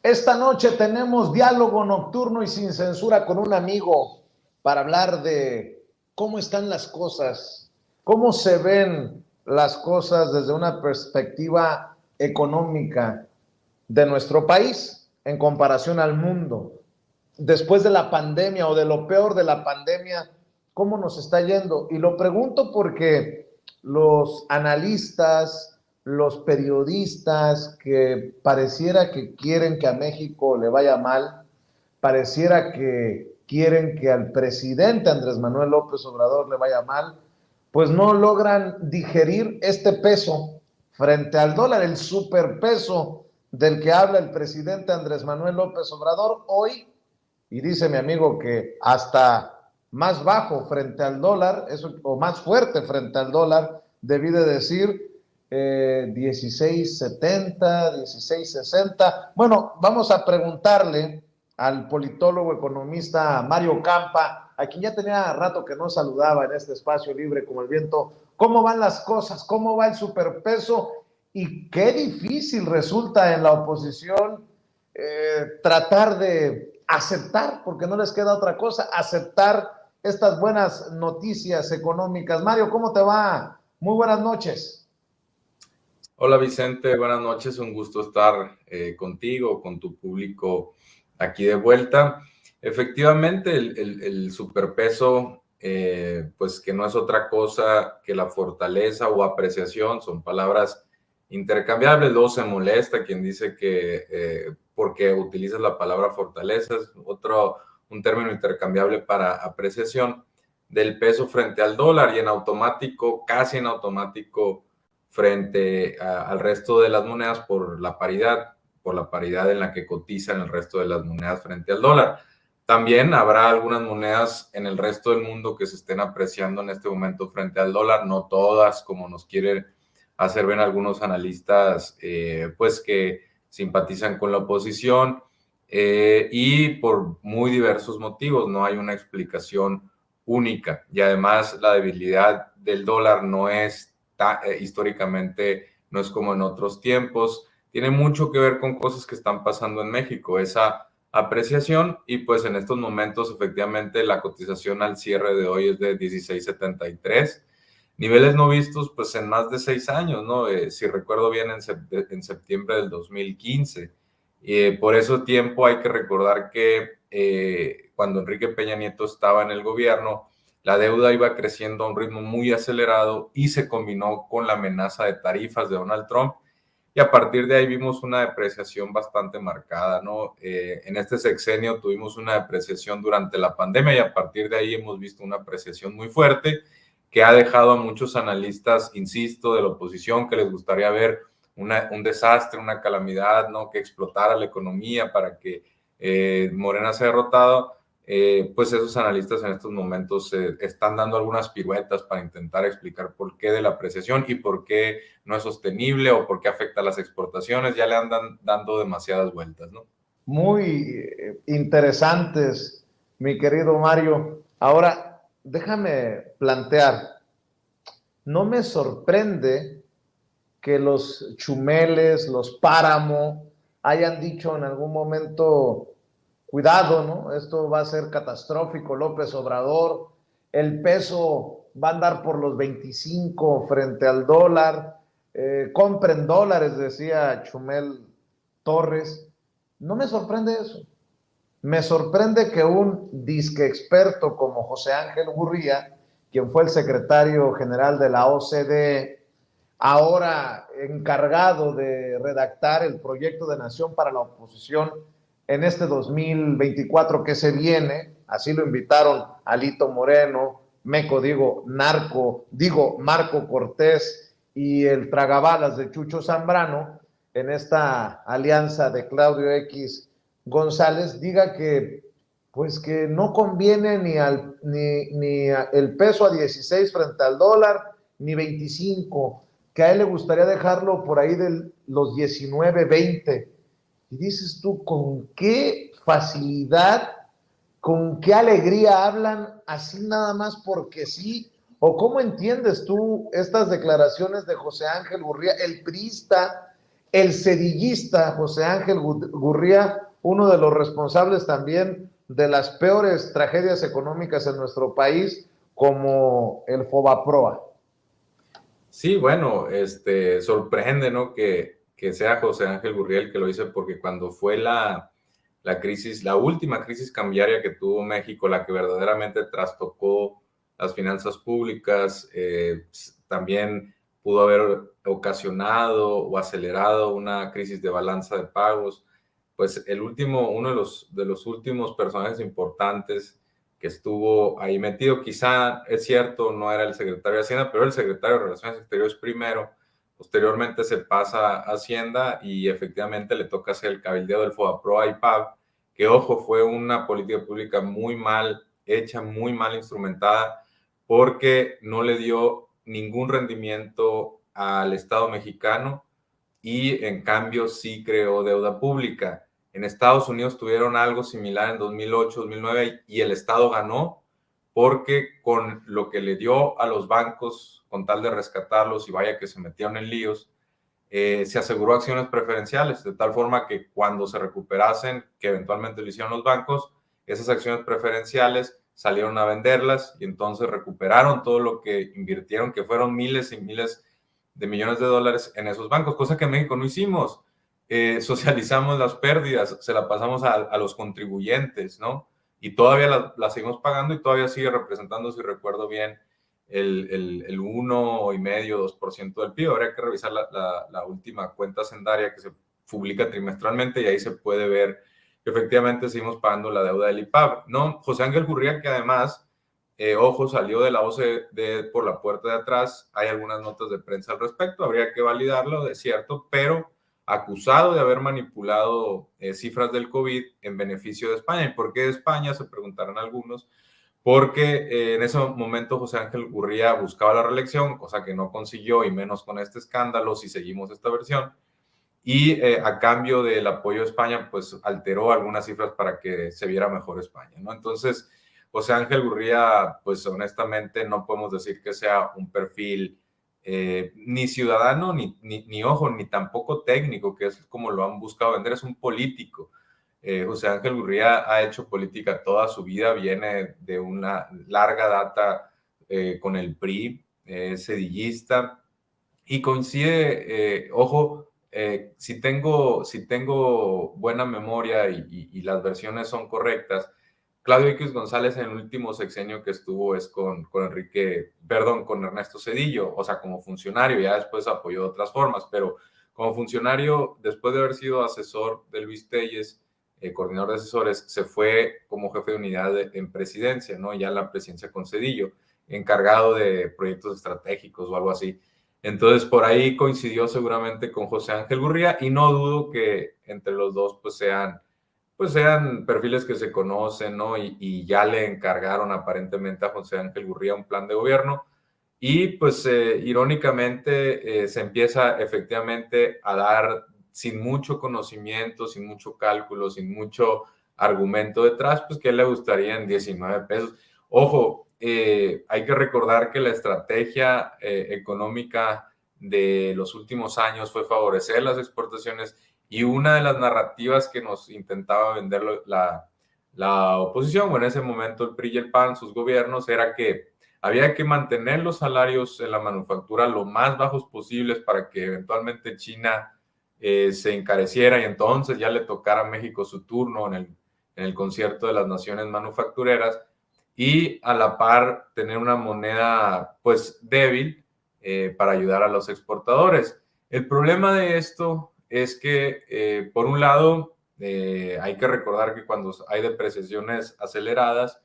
Esta noche tenemos diálogo nocturno y sin censura con un amigo para hablar de cómo están las cosas, cómo se ven las cosas desde una perspectiva económica de nuestro país en comparación al mundo. Después de la pandemia o de lo peor de la pandemia, ¿cómo nos está yendo? Y lo pregunto porque los analistas, los periodistas que pareciera que quieren que a México le vaya mal, pareciera que quieren que al presidente Andrés Manuel López Obrador le vaya mal, pues no logran digerir este peso frente al dólar, el superpeso del que habla el presidente Andrés Manuel López Obrador hoy. Y dice mi amigo que hasta más bajo frente al dólar, eso, o más fuerte frente al dólar, debí de decir 16.70, 16.60. Bueno, vamos a preguntarle al politólogo economista Mario Campa, a quien ya tenía rato que no saludaba en este espacio libre como el viento, cómo van las cosas, cómo va el superpeso y qué difícil resulta en la oposición tratar de aceptar, porque no les queda otra cosa, aceptar estas buenas noticias económicas. Mario, ¿cómo te va? Muy buenas noches. Hola Vicente, buenas noches, un gusto estar contigo, con tu público aquí de vuelta. Efectivamente, el superpeso, pues que no es otra cosa que la fortaleza o apreciación, son palabras intercambiables. Luego se molesta quien dice que porque utilizas la palabra fortaleza, es un término intercambiable para apreciación del peso frente al dólar y en automático, casi en automático, frente al resto de las monedas por la paridad en la que cotizan el resto de las monedas frente al dólar. También habrá algunas monedas en el resto del mundo que se estén apreciando en este momento frente al dólar, no todas, como nos quieren hacer ver algunos analistas, pues que simpatizan con la oposición, y por muy diversos motivos, no hay una explicación única. Y además la debilidad del dólar no es históricamente, no es como en otros tiempos, tiene mucho que ver con cosas que están pasando en México, esa apreciación, y pues en estos momentos efectivamente la cotización al cierre de hoy es de 16.73, niveles no vistos pues en más de 6 años, ¿no? Si recuerdo bien, en septiembre del 2015. Por ese tiempo hay que recordar que cuando Enrique Peña Nieto estaba en el gobierno, la deuda iba creciendo a un ritmo muy acelerado y se combinó con la amenaza de tarifas de Donald Trump, y a partir de ahí vimos una depreciación bastante marcada, ¿no? En este sexenio tuvimos una depreciación durante la pandemia y a partir de ahí hemos visto una apreciación muy fuerte que ha dejado a muchos analistas, insisto, de la oposición, que les gustaría ver un desastre, una calamidad, ¿no? Que explotara la economía para que Morena sea derrotado. Pues esos analistas en estos momentos están dando algunas piruetas para intentar explicar por qué de la apreciación y por qué no es sostenible o por qué afecta a las exportaciones. Ya le andan dando demasiadas vueltas, ¿no? Muy interesantes, mi querido Mario. Ahora, déjame plantear, no me sorprende que los Chumeles, los Páramo, hayan dicho en algún momento, cuidado, ¿no? Esto va a ser catastrófico, López Obrador, el peso va a andar por los 25 frente al dólar, compren dólares, decía Chumel Torres. No me sorprende eso. Me sorprende que un disque experto como José Ángel Gurría, quien fue el secretario general de la OCDE, ahora encargado de redactar el proyecto de nación para la oposición en este 2024 que se viene, así lo invitaron Alito Moreno, Meco, Marco Cortés y el tragabalas de Chucho Zambrano, en esta alianza de Claudio X González, diga que pues que no conviene ni el peso a 16 frente al dólar, ni 25, que a él le gustaría dejarlo por ahí de los 19, 20. Y dices tú, ¿con qué facilidad, con qué alegría hablan así nada más porque sí? ¿O cómo entiendes tú estas declaraciones de José Ángel Gurría, el priista, el cedillista José Ángel Gurría, uno de los responsables también de las peores tragedias económicas en nuestro país, como el Fobaproa. Sí, bueno, sorprende, ¿no? Que sea José Ángel Gurría el que lo dice, porque cuando fue la crisis, la última crisis cambiaria que tuvo México, la que verdaderamente trastocó las finanzas públicas, también pudo haber ocasionado o acelerado una crisis de balanza de pagos. Pues uno de los últimos personajes importantes que estuvo ahí metido, quizá es cierto, no era el secretario de Hacienda, pero el secretario de Relaciones Exteriores primero, posteriormente se pasa a Hacienda y efectivamente le toca hacer el cabildeo del Fobaproa y PAB, que ojo, fue una política pública muy mal hecha, muy mal instrumentada, porque no le dio ningún rendimiento al Estado mexicano y en cambio sí creó deuda pública. En Estados Unidos tuvieron algo similar en 2008, 2009 y el Estado ganó porque con lo que le dio a los bancos con tal de rescatarlos y vaya que se metieron en líos, se aseguró acciones preferenciales, de tal forma que cuando se recuperasen, que eventualmente lo hicieron los bancos, esas acciones preferenciales salieron a venderlas y entonces recuperaron todo lo que invirtieron, que fueron miles y miles de millones de dólares en esos bancos, cosa que en México no hicimos. Socializamos las pérdidas, se la pasamos a los contribuyentes, ¿no? Y todavía la seguimos pagando y todavía sigue representando, si recuerdo bien, el 1,5%, 2% del PIB. Habría que revisar la última cuenta hacendaria que se publica trimestralmente y ahí se puede ver que efectivamente seguimos pagando la deuda del IPAB. No, José Ángel Gurría, que además, ojo, salió de la OCDE por la puerta de atrás. Hay algunas notas de prensa al respecto, habría que validarlo, es cierto, pero acusado de haber manipulado cifras del COVID en beneficio de España. ¿Y por qué de España? Se preguntarán algunos. Porque en ese momento José Ángel Gurría buscaba la reelección, cosa que no consiguió, y menos con este escándalo si seguimos esta versión. Y a cambio del apoyo de España, pues alteró algunas cifras para que se viera mejor España, ¿no? Entonces, José Ángel Gurría, pues honestamente no podemos decir que sea un perfil ni ciudadano, ni ojo, ni tampoco técnico, que es como lo han buscado vender, es un político. José Ángel Gurría ha hecho política toda su vida, viene de una larga data con el PRI, sedillista, y coincide, ojo, si tengo buena memoria y las versiones son correctas, Claudio X González en el último sexenio que estuvo es con Ernesto Zedillo, o sea, como funcionario, ya después apoyó de otras formas, pero como funcionario, después de haber sido asesor de Luis Telles, coordinador de asesores, se fue como jefe de unidad en presidencia, ¿no? Ya en la presidencia con Zedillo, encargado de proyectos estratégicos o algo así. Entonces, por ahí coincidió seguramente con José Ángel Gurría y no dudo que entre los dos pues sean perfiles que se conocen, ¿no? Y ya le encargaron aparentemente a José Ángel Gurría un plan de gobierno y pues irónicamente se empieza efectivamente a dar sin mucho conocimiento, sin mucho cálculo, sin mucho argumento detrás, pues que le gustarían 19 pesos. Ojo, hay que recordar que la estrategia económica de los últimos años fue favorecer las exportaciones y una de las narrativas que nos intentaba vender la oposición, o en ese momento el PRI y el PAN, sus gobiernos, era que había que mantener los salarios en la manufactura lo más bajos posibles para que eventualmente China se encareciera y entonces ya le tocara a México su turno en el concierto de las naciones manufactureras y a la par tener una moneda pues débil para ayudar a los exportadores. El problema de esto es que por un lado hay que recordar que cuando hay depreciaciones aceleradas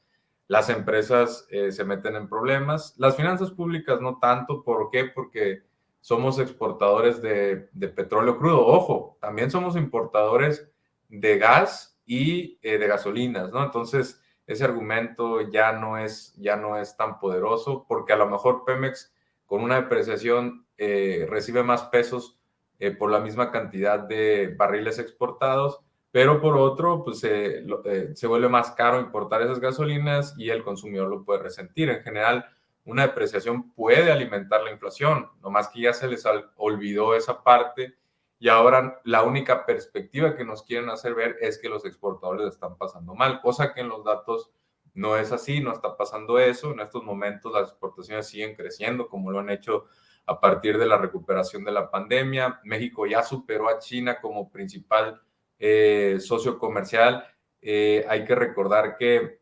las empresas se meten en problemas, las finanzas públicas no tanto. ¿Por qué? Porque somos exportadores de petróleo crudo. Ojo, también somos importadores de gas y de gasolinas, ¿no? Entonces, ese argumento ya no es tan poderoso porque a lo mejor Pemex con una depreciación recibe más pesos por la misma cantidad de barriles exportados, pero por otro, pues se vuelve más caro importar esas gasolinas y el consumidor lo puede resentir. En general, una depreciación puede alimentar la inflación, nomás que ya se les olvidó esa parte y ahora la única perspectiva que nos quieren hacer ver es que los exportadores están pasando mal, cosa que en los datos no es así, no está pasando eso. En estos momentos las exportaciones siguen creciendo como lo han hecho a partir de la recuperación de la pandemia. México ya superó a China como principal socio comercial. Hay que recordar que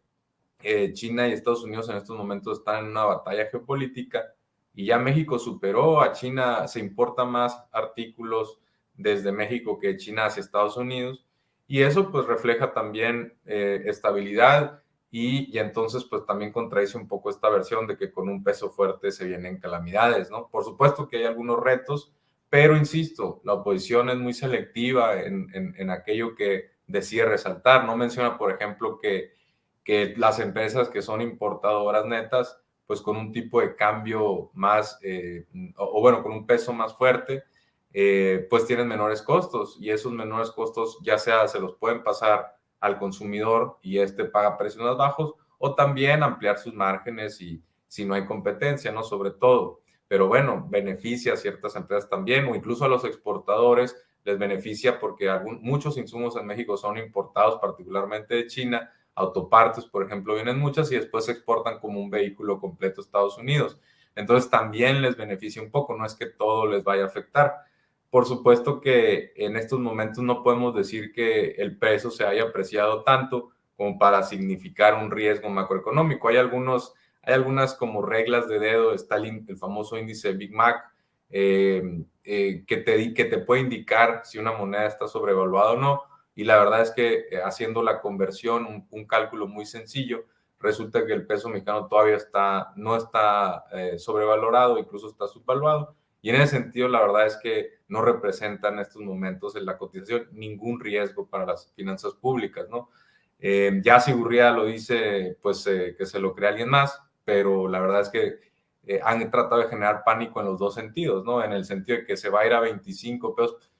China y Estados Unidos en estos momentos están en una batalla geopolítica y ya México superó a China, se importa más artículos desde México que China hacia Estados Unidos, y eso pues refleja también estabilidad y entonces pues también contradice un poco esta versión de que con un peso fuerte se vienen calamidades, ¿no? Por supuesto que hay algunos retos, pero insisto, la oposición es muy selectiva en aquello que decide resaltar. No menciona, por ejemplo, que las empresas que son importadoras netas, pues con un tipo de cambio más, o bueno, con un peso más fuerte, pues tienen menores costos, y esos menores costos ya sea se los pueden pasar al consumidor y este paga precios más bajos, o también ampliar sus márgenes y si no hay competencia, ¿no? Sobre todo. Pero bueno, beneficia a ciertas empresas también, o incluso a los exportadores les beneficia porque muchos insumos en México son importados, particularmente de China. Autopartes, por ejemplo, vienen muchas y después se exportan como un vehículo completo a Estados Unidos. Entonces también les beneficia un poco, no es que todo les vaya a afectar. Por supuesto que en estos momentos no podemos decir que el peso se haya apreciado tanto como para significar un riesgo macroeconómico. Hay algunas como reglas de dedo, está el famoso índice Big Mac, que te puede indicar si una moneda está sobrevaluada o no. Y la verdad es que haciendo la conversión, un cálculo muy sencillo, resulta que el peso mexicano todavía no está sobrevalorado, incluso está subvaluado. Y en ese sentido, la verdad es que no representa en estos momentos en la cotización ningún riesgo para las finanzas públicas, ¿no? Ya si Gurría lo dice, pues que se lo crea alguien más, pero la verdad es que han tratado de generar pánico en los dos sentidos, ¿no? En el sentido de que se va a ir a 25 pesos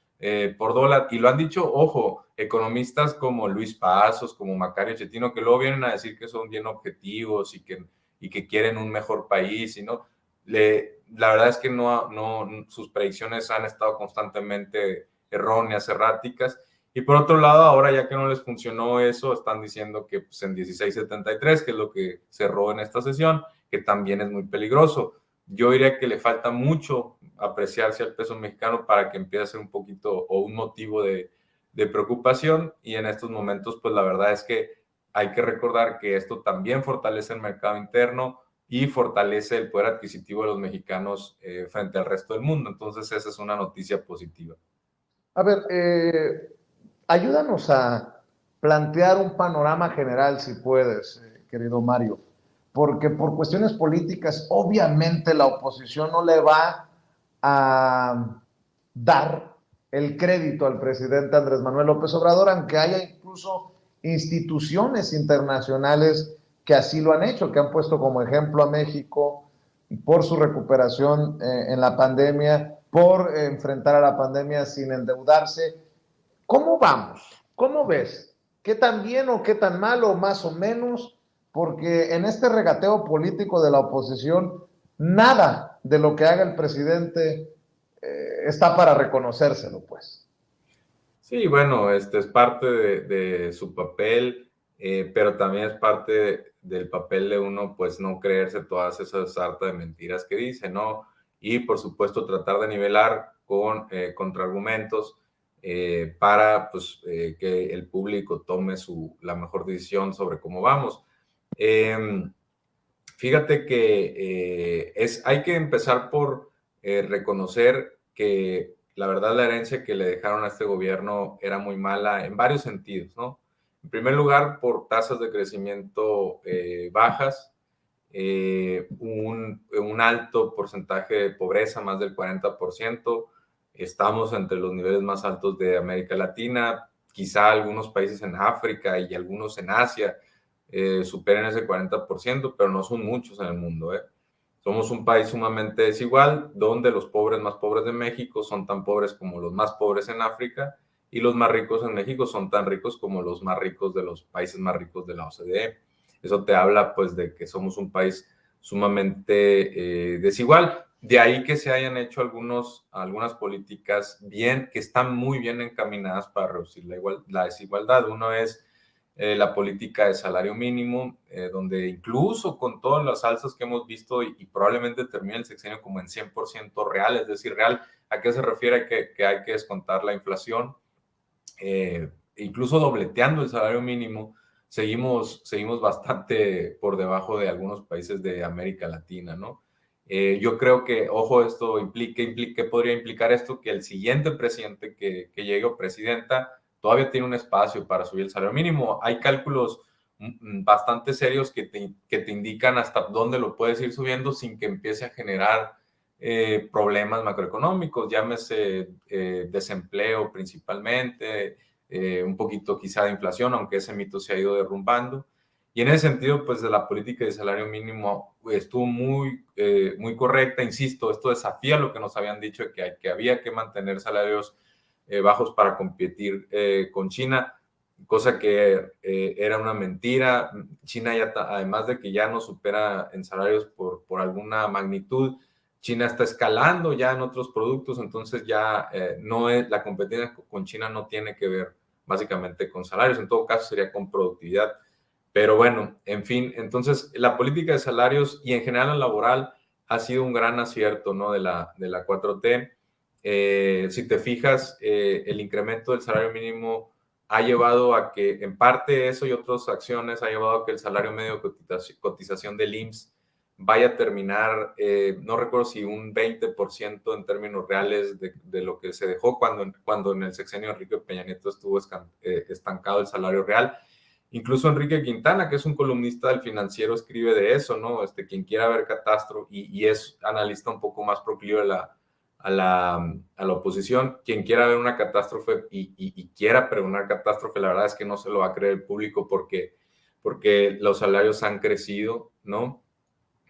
por dólar, y lo han dicho, ojo, economistas como Luis Pazos, como Macario Chetino, que luego vienen a decir que son bien objetivos y que quieren un mejor país, y no, la verdad es que sus predicciones han estado constantemente erróneas, erráticas. Y por otro lado, ahora ya que no les funcionó eso, están diciendo que pues, en 16.73, que es lo que cerró en esta sesión, que también es muy peligroso. Yo diría que le falta mucho apreciarse al peso mexicano para que empiece a ser un poquito o un motivo de preocupación, y en estos momentos pues la verdad es que hay que recordar que esto también fortalece el mercado interno y fortalece el poder adquisitivo de los mexicanos frente al resto del mundo. Entonces esa es una noticia positiva. A ver, ayúdanos a plantear un panorama general, si puedes, querido Mario, porque por cuestiones políticas, obviamente la oposición no le va a dar el crédito al presidente Andrés Manuel López Obrador, aunque haya incluso instituciones internacionales que así lo han hecho, que han puesto como ejemplo a México por su recuperación en la pandemia, por enfrentar a la pandemia sin endeudarse. ¿Cómo vamos? ¿Cómo ves? ¿Qué tan bien o qué tan mal o más o menos? Porque en este regateo político de la oposición, nada de lo que haga el presidente está para reconocérselo, pues. Sí, bueno, este es parte de su papel, pero también es parte del papel de uno, pues no creerse todas esas sarta de mentiras que dice, ¿no? Y por supuesto tratar de nivelar con contraargumentos para pues, que el público tome la mejor decisión sobre cómo vamos. Fíjate que hay que empezar por reconocer que la verdad la herencia que le dejaron a este gobierno era muy mala en varios sentidos, ¿no? En primer lugar, por tasas de crecimiento bajas, un alto porcentaje de pobreza, más del 40%. Estamos entre los niveles más altos de América Latina, quizá algunos países en África y algunos en Asia superen ese 40%, pero no son muchos en el mundo. Somos un país sumamente desigual, donde los pobres más pobres de México son tan pobres como los más pobres en África, y los más ricos en México son tan ricos como los más ricos de los países más ricos de la OCDE. Eso te habla pues de que somos un país sumamente desigual. De ahí que se hayan hecho algunas políticas bien, que están muy bien encaminadas para reducir la desigualdad. Uno es la política de salario mínimo, donde incluso con todas las alzas que hemos visto y probablemente termine el sexenio como en 100% real, es decir, real, ¿a qué se refiere? Que hay que descontar la inflación, incluso dobleteando el salario mínimo, seguimos bastante por debajo de algunos países de América Latina, ¿no? Yo creo que, ojo, esto ¿qué podría implicar esto? Que el siguiente presidente que llegue o presidenta todavía tiene un espacio para subir el salario mínimo. Hay cálculos bastante serios que te indican hasta dónde lo puedes ir subiendo sin que empiece a generar problemas macroeconómicos, llámese desempleo principalmente, un poquito quizá de inflación, aunque ese mito se ha ido derrumbando. Y en ese sentido, pues de la política de salario mínimo estuvo muy correcta. Insisto, esto desafía lo que nos habían dicho de que había que mantener salarios bajos para competir con China, cosa que era una mentira. China ya, además de que ya nos supera en salarios por alguna magnitud, China está escalando ya en otros productos, entonces ya no es, la competencia con China no tiene que ver básicamente con salarios, en todo caso sería con productividad. Pero bueno, en fin, entonces la política de salarios y en general la laboral ha sido un gran acierto, ¿no? de la 4T. Si te fijas, el incremento del salario mínimo ha llevado a que, en parte eso y otras acciones, ha llevado a que el salario medio de cotización del IMSS vaya a terminar, no recuerdo si un 20% en términos reales de lo que se dejó cuando en el sexenio de Enrique Peña Nieto estuvo estancado el salario real. Incluso Enrique Quintana, que es un columnista del Financiero, escribe de eso, ¿no? Quien quiera ver catástrofe y es analista un poco más proclive a la oposición, quien quiera ver una catástrofe y quiera pregonar catástrofe, la verdad es que no se lo va a creer el público porque los salarios han crecido, ¿no?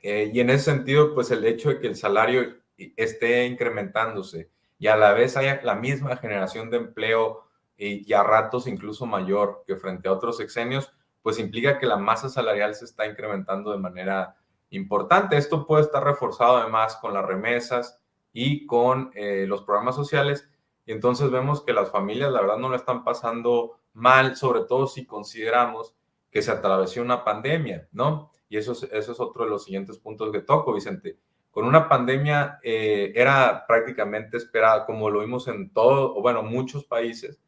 Y en ese sentido, pues el hecho de que el salario esté incrementándose y a la vez haya la misma generación de empleo y a ratos incluso mayor que frente a otros sexenios, pues implica que la masa salarial se está incrementando de manera importante. Esto puede estar reforzado además con las remesas y con los programas sociales. Y entonces vemos que las familias, la verdad, no lo están pasando mal, sobre todo si consideramos que se atravesó una pandemia, ¿no? Y eso es otro de los siguientes puntos que toco, Vicente. Con una pandemia era prácticamente esperada, como lo vimos en todo, o bueno, muchos países,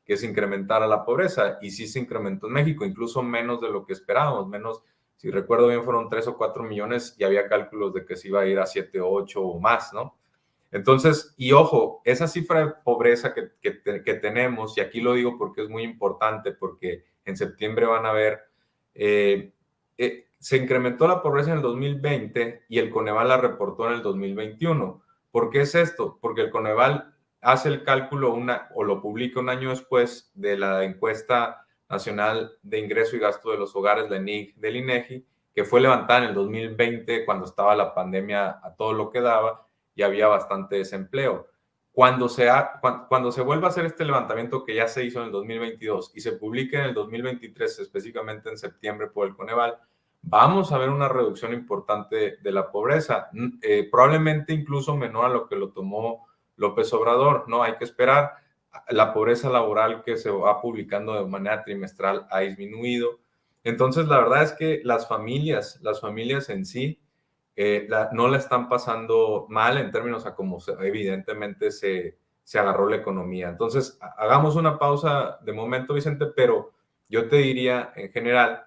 que se incrementara la pobreza. Y sí se incrementó en México, incluso menos de lo que esperábamos. Menos, si recuerdo bien, fueron 3 o 4 millones y había cálculos de que se iba a ir a 7, 8 o más, ¿no? Entonces, y ojo, esa cifra de pobreza que tenemos, y aquí lo digo porque es muy importante, porque en septiembre van a ver, se incrementó la pobreza en el 2020 y el Coneval la reportó en el 2021. ¿Por qué es esto? Porque el Coneval hace el cálculo o lo publica un año después de la encuesta nacional de ingreso y gasto de los hogares, la ENIG, del INEGI, que fue levantada en el 2020 cuando estaba la pandemia a todo lo que daba y había bastante desempleo. Cuando se vuelva a hacer este levantamiento que ya se hizo en el 2022 y se publique en el 2023, específicamente en septiembre por el Coneval, vamos a ver una reducción importante de la pobreza, probablemente incluso menor a lo que lo tomó López Obrador, ¿no? Hay que esperar. La pobreza laboral que se va publicando de manera trimestral ha disminuido. Entonces, la verdad es que las familias en sí, no la están pasando mal en términos a cómo evidentemente se agarró la economía. Entonces, hagamos una pausa de momento, Vicente, pero yo te diría en general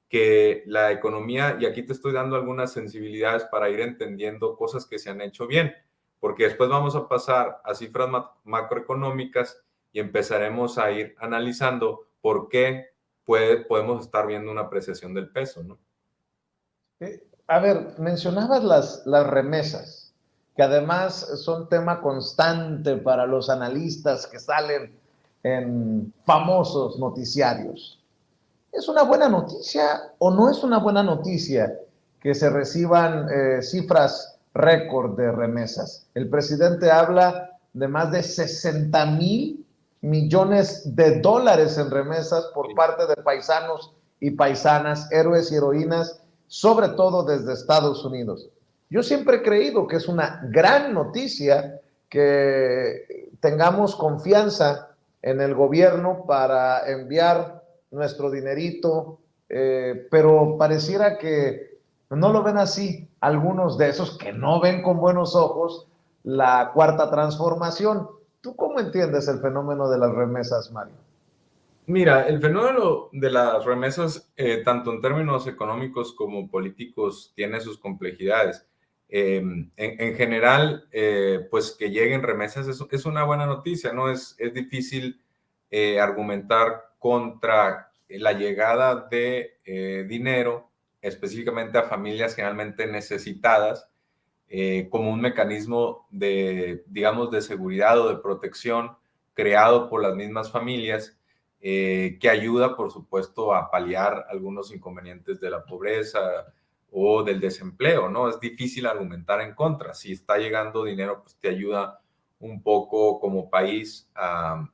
que la economía, y aquí te estoy dando algunas sensibilidades para ir entendiendo cosas que se han hecho bien, porque después vamos a pasar a cifras macroeconómicas y empezaremos a ir analizando por qué podemos estar viendo una apreciación del peso, ¿no? A ver, mencionabas las remesas, que además son tema constante para los analistas que salen en famosos noticiarios. ¿Es una buena noticia o no es una buena noticia que se reciban cifras récord de remesas? El presidente habla de más de 60,000 millones de dólares en remesas por parte de paisanos y paisanas, héroes y heroínas, sobre todo desde Estados Unidos. Yo siempre he creído que es una gran noticia que tengamos confianza en el gobierno para enviar nuestro dinerito, pero pareciera que no lo ven así algunos de esos que no ven con buenos ojos la cuarta transformación. ¿Tú cómo entiendes el fenómeno de las remesas, Mario? Mira, el fenómeno de las remesas, tanto en términos económicos como políticos, tiene sus complejidades. En general, pues que lleguen remesas es una buena noticia, ¿no? Es difícil argumentar contra la llegada de dinero, específicamente a familias generalmente necesitadas, como un mecanismo de, digamos, de seguridad o de protección creado por las mismas familias, que ayuda, por supuesto, a paliar algunos inconvenientes de la pobreza o del desempleo, ¿no? Es difícil argumentar en contra. Si está llegando dinero, pues te ayuda un poco como país a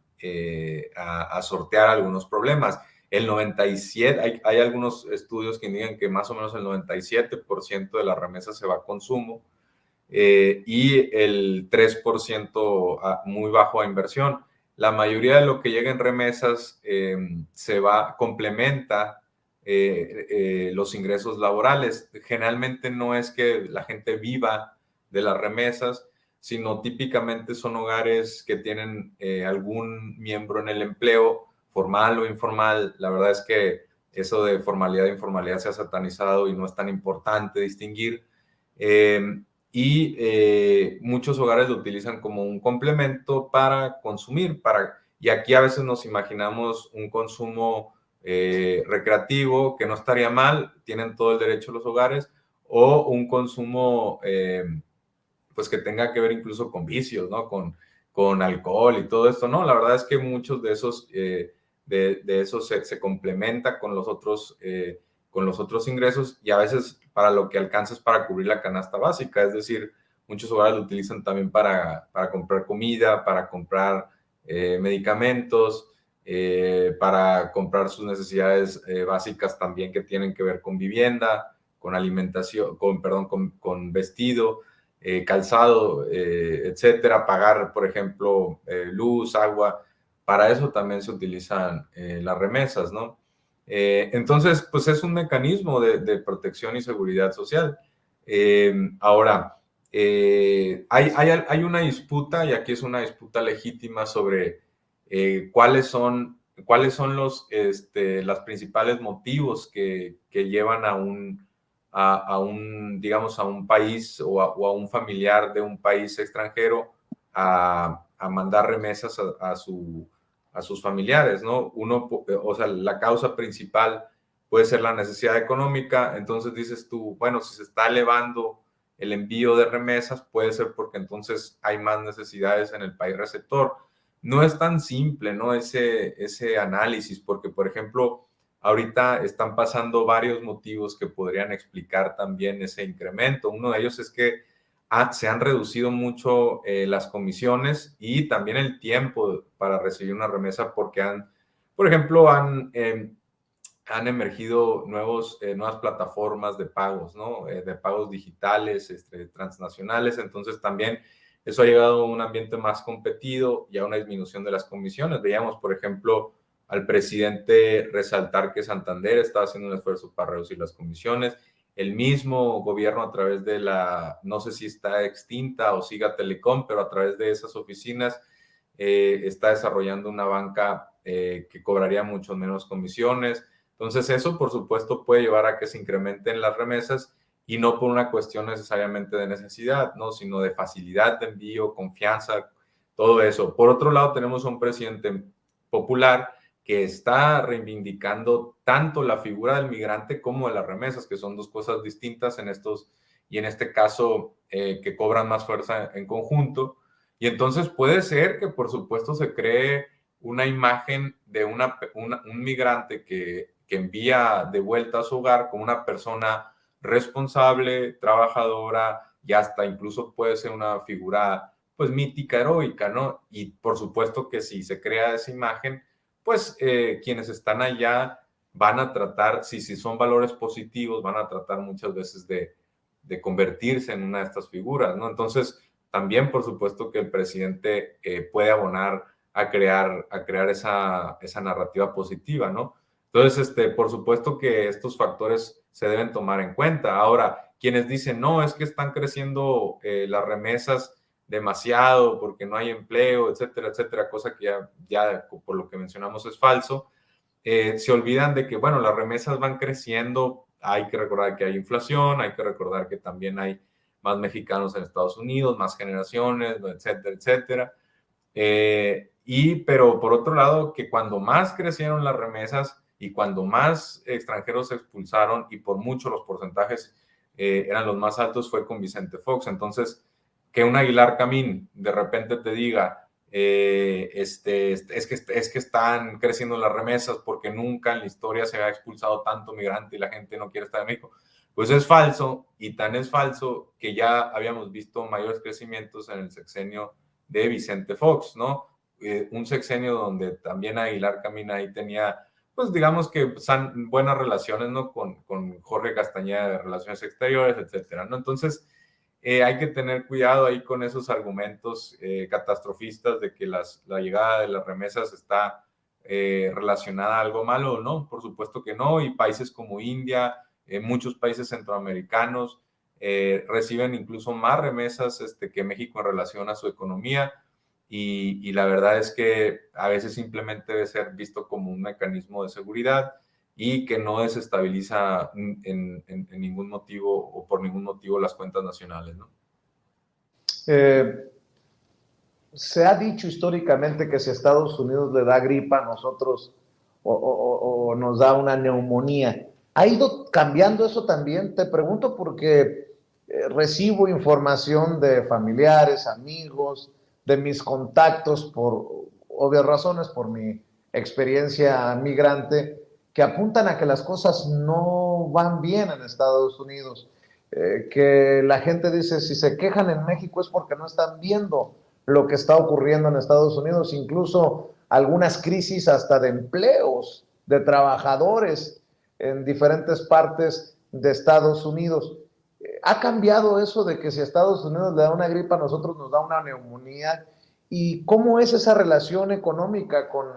sortear algunos problemas. El 97, hay algunos estudios que indican que más o menos el 97% de las remesas se va a consumo, y el 3% muy bajo a inversión. La mayoría de lo que llega en remesas complementa los ingresos laborales. Generalmente no es que la gente viva de las remesas, sino típicamente son hogares que tienen algún miembro en el empleo, formal o informal. La verdad es que eso de formalidad e informalidad se ha satanizado y no es tan importante distinguir. Muchos hogares lo utilizan como un complemento para consumir, y aquí a veces nos imaginamos un consumo recreativo, que no estaría mal, tienen todo el derecho los hogares, o un consumo pues que tenga que ver incluso con vicios, ¿no? Con alcohol y todo esto, ¿no? La verdad es que muchos de esos, de esos se complementa con los otros ingresos, y a veces para lo que alcanza es para cubrir la canasta básica, es decir, muchos hogares lo utilizan también para comprar comida, para comprar medicamentos, para comprar sus necesidades básicas también que tienen que ver con vivienda, con alimentación, con vestido, calzado, etcétera, pagar, por ejemplo, luz, agua. Para eso también se utilizan las remesas, ¿no? Entonces, pues es un mecanismo de protección y seguridad social. Ahora, hay una disputa, y aquí es una disputa legítima, sobre cuáles son las principales motivos que llevan digamos, a un país o a un familiar de un país extranjero a mandar remesas a sus familiares, ¿no? O sea, la causa principal puede ser la necesidad económica. Entonces dices tú, bueno, si se está elevando el envío de remesas, puede ser porque entonces hay más necesidades en el país receptor. No es tan simple, ¿no? Ese análisis, porque, por ejemplo, ahorita están pasando varios motivos que podrían explicar también ese incremento. Uno de ellos es que se han reducido mucho las comisiones y también el tiempo para recibir una remesa, porque por ejemplo, han emergido nuevas plataformas de pagos, ¿no? De pagos digitales, transnacionales. Entonces también eso ha llegado a un ambiente más competido y a una disminución de las comisiones. Veíamos, por ejemplo, al presidente resaltar que Santander está haciendo un esfuerzo para reducir las comisiones. El mismo gobierno, a través de no sé si está extinta o siga Telecom, pero a través de esas oficinas está desarrollando una banca que cobraría mucho menos comisiones. Entonces eso, por supuesto, puede llevar a que se incrementen las remesas, y no por una cuestión necesariamente de necesidad, ¿no? Sino de facilidad de envío, confianza, todo eso. Por otro lado, tenemos a un presidente popular que está reivindicando tanto la figura del migrante como de las remesas, que son dos cosas distintas y en este caso, que cobran más fuerza en conjunto. Y entonces puede ser que, por supuesto, se cree una imagen de un migrante que envía de vuelta a su hogar como una persona responsable, trabajadora, y hasta incluso puede ser una figura pues mítica, heroica, ¿no? Y por supuesto que si se crea esa imagen, pues quienes están allá van a tratar, si son valores positivos, van a tratar muchas veces de convertirse en una de estas figuras, ¿no? Entonces, también, por supuesto, que el presidente puede abonar a crear esa narrativa positiva, ¿no? Entonces, por supuesto que estos factores se deben tomar en cuenta. Ahora, quienes dicen, no, es que están creciendo las remesas demasiado porque no hay empleo, etcétera, etcétera, cosa que ya por lo que mencionamos es falso, se olvidan de que, bueno, las remesas van creciendo, hay que recordar que hay inflación, hay que recordar que también hay más mexicanos en Estados Unidos, más generaciones, etcétera, etcétera. Pero por otro lado, que cuando más crecieron las remesas y cuando más extranjeros se expulsaron y por mucho los porcentajes eran los más altos fue con Vicente Fox. Entonces, que un Aguilar Camín de repente te diga, es que están creciendo las remesas porque nunca en la historia se ha expulsado tanto migrante y la gente no quiere estar en México. Pues es falso, y tan es falso que ya habíamos visto mayores crecimientos en el sexenio de Vicente Fox, ¿no? Un sexenio donde también Aguilar Camín ahí tenía, pues digamos que buenas relaciones, ¿no? Con Jorge Castañeda de Relaciones Exteriores, etcétera, ¿no? Entonces, hay que tener cuidado ahí con esos argumentos catastrofistas de que la llegada de las remesas está relacionada a algo malo, ¿no? Por supuesto que no, y países como India, muchos países centroamericanos reciben incluso más remesas que México en relación a su economía, y la verdad es que a veces simplemente debe ser visto como un mecanismo de seguridad y que no desestabiliza en ningún motivo o por ningún motivo las cuentas nacionales, ¿no? Se ha dicho históricamente que si a Estados Unidos le da gripa, a nosotros o nos da una neumonía. ¿Ha ido cambiando eso también? Te pregunto porque recibo información de familiares, amigos, de mis contactos, por obvias razones, por mi experiencia migrante, que apuntan a que las cosas no van bien en Estados Unidos. Que la gente dice, si se quejan en México es porque no están viendo lo que está ocurriendo en Estados Unidos, incluso algunas crisis hasta de empleos, de trabajadores en diferentes partes de Estados Unidos. ¿Ha cambiado eso de que si a Estados Unidos le da una gripa, a nosotros nos da una neumonía? ¿Y cómo es esa relación económica con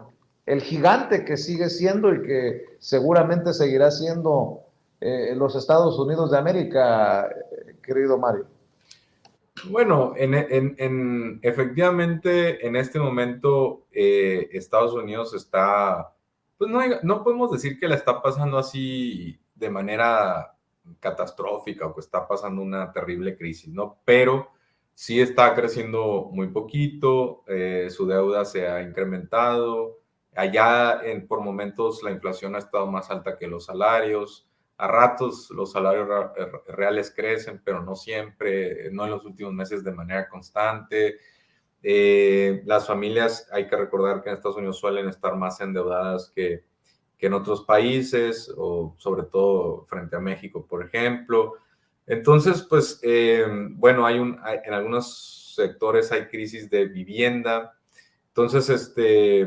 el gigante que sigue siendo y que seguramente seguirá siendo los Estados Unidos de América, querido Mario? Bueno, efectivamente, en este momento Estados Unidos está, pues no podemos decir que la está pasando así de manera catastrófica o que está pasando una terrible crisis, ¿no? Pero sí está creciendo muy poquito, su deuda se ha incrementado, por momentos la inflación ha estado más alta que los salarios. A ratos los salarios reales crecen, pero no siempre, no en los últimos meses de manera constante. Las familias, hay que recordar que en Estados Unidos suelen estar más endeudadas que en otros países, o sobre todo frente a México, por ejemplo. Entonces, pues, bueno, en algunos sectores hay crisis de vivienda. Entonces,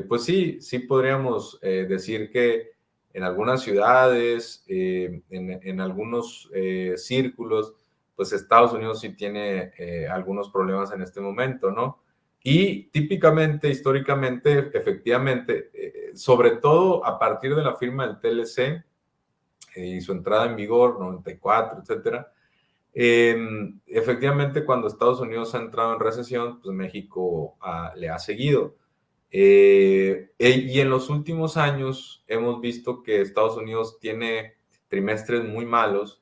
pues sí podríamos decir que en algunas ciudades, en algunos círculos, pues Estados Unidos sí tiene algunos problemas en este momento, ¿no? Y típicamente, históricamente, efectivamente, sobre todo a partir de la firma del TLC y su entrada en vigor, 94, etcétera, efectivamente, cuando Estados Unidos ha entrado en recesión, pues México le ha seguido. Y en los últimos años hemos visto que Estados Unidos tiene trimestres muy malos,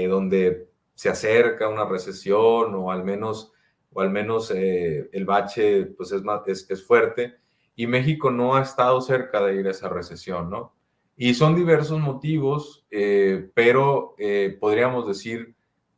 donde se acerca una recesión o al menos el bache pues es fuerte, y México no ha estado cerca de ir a esa recesión, ¿no? Y son diversos motivos, pero podríamos decir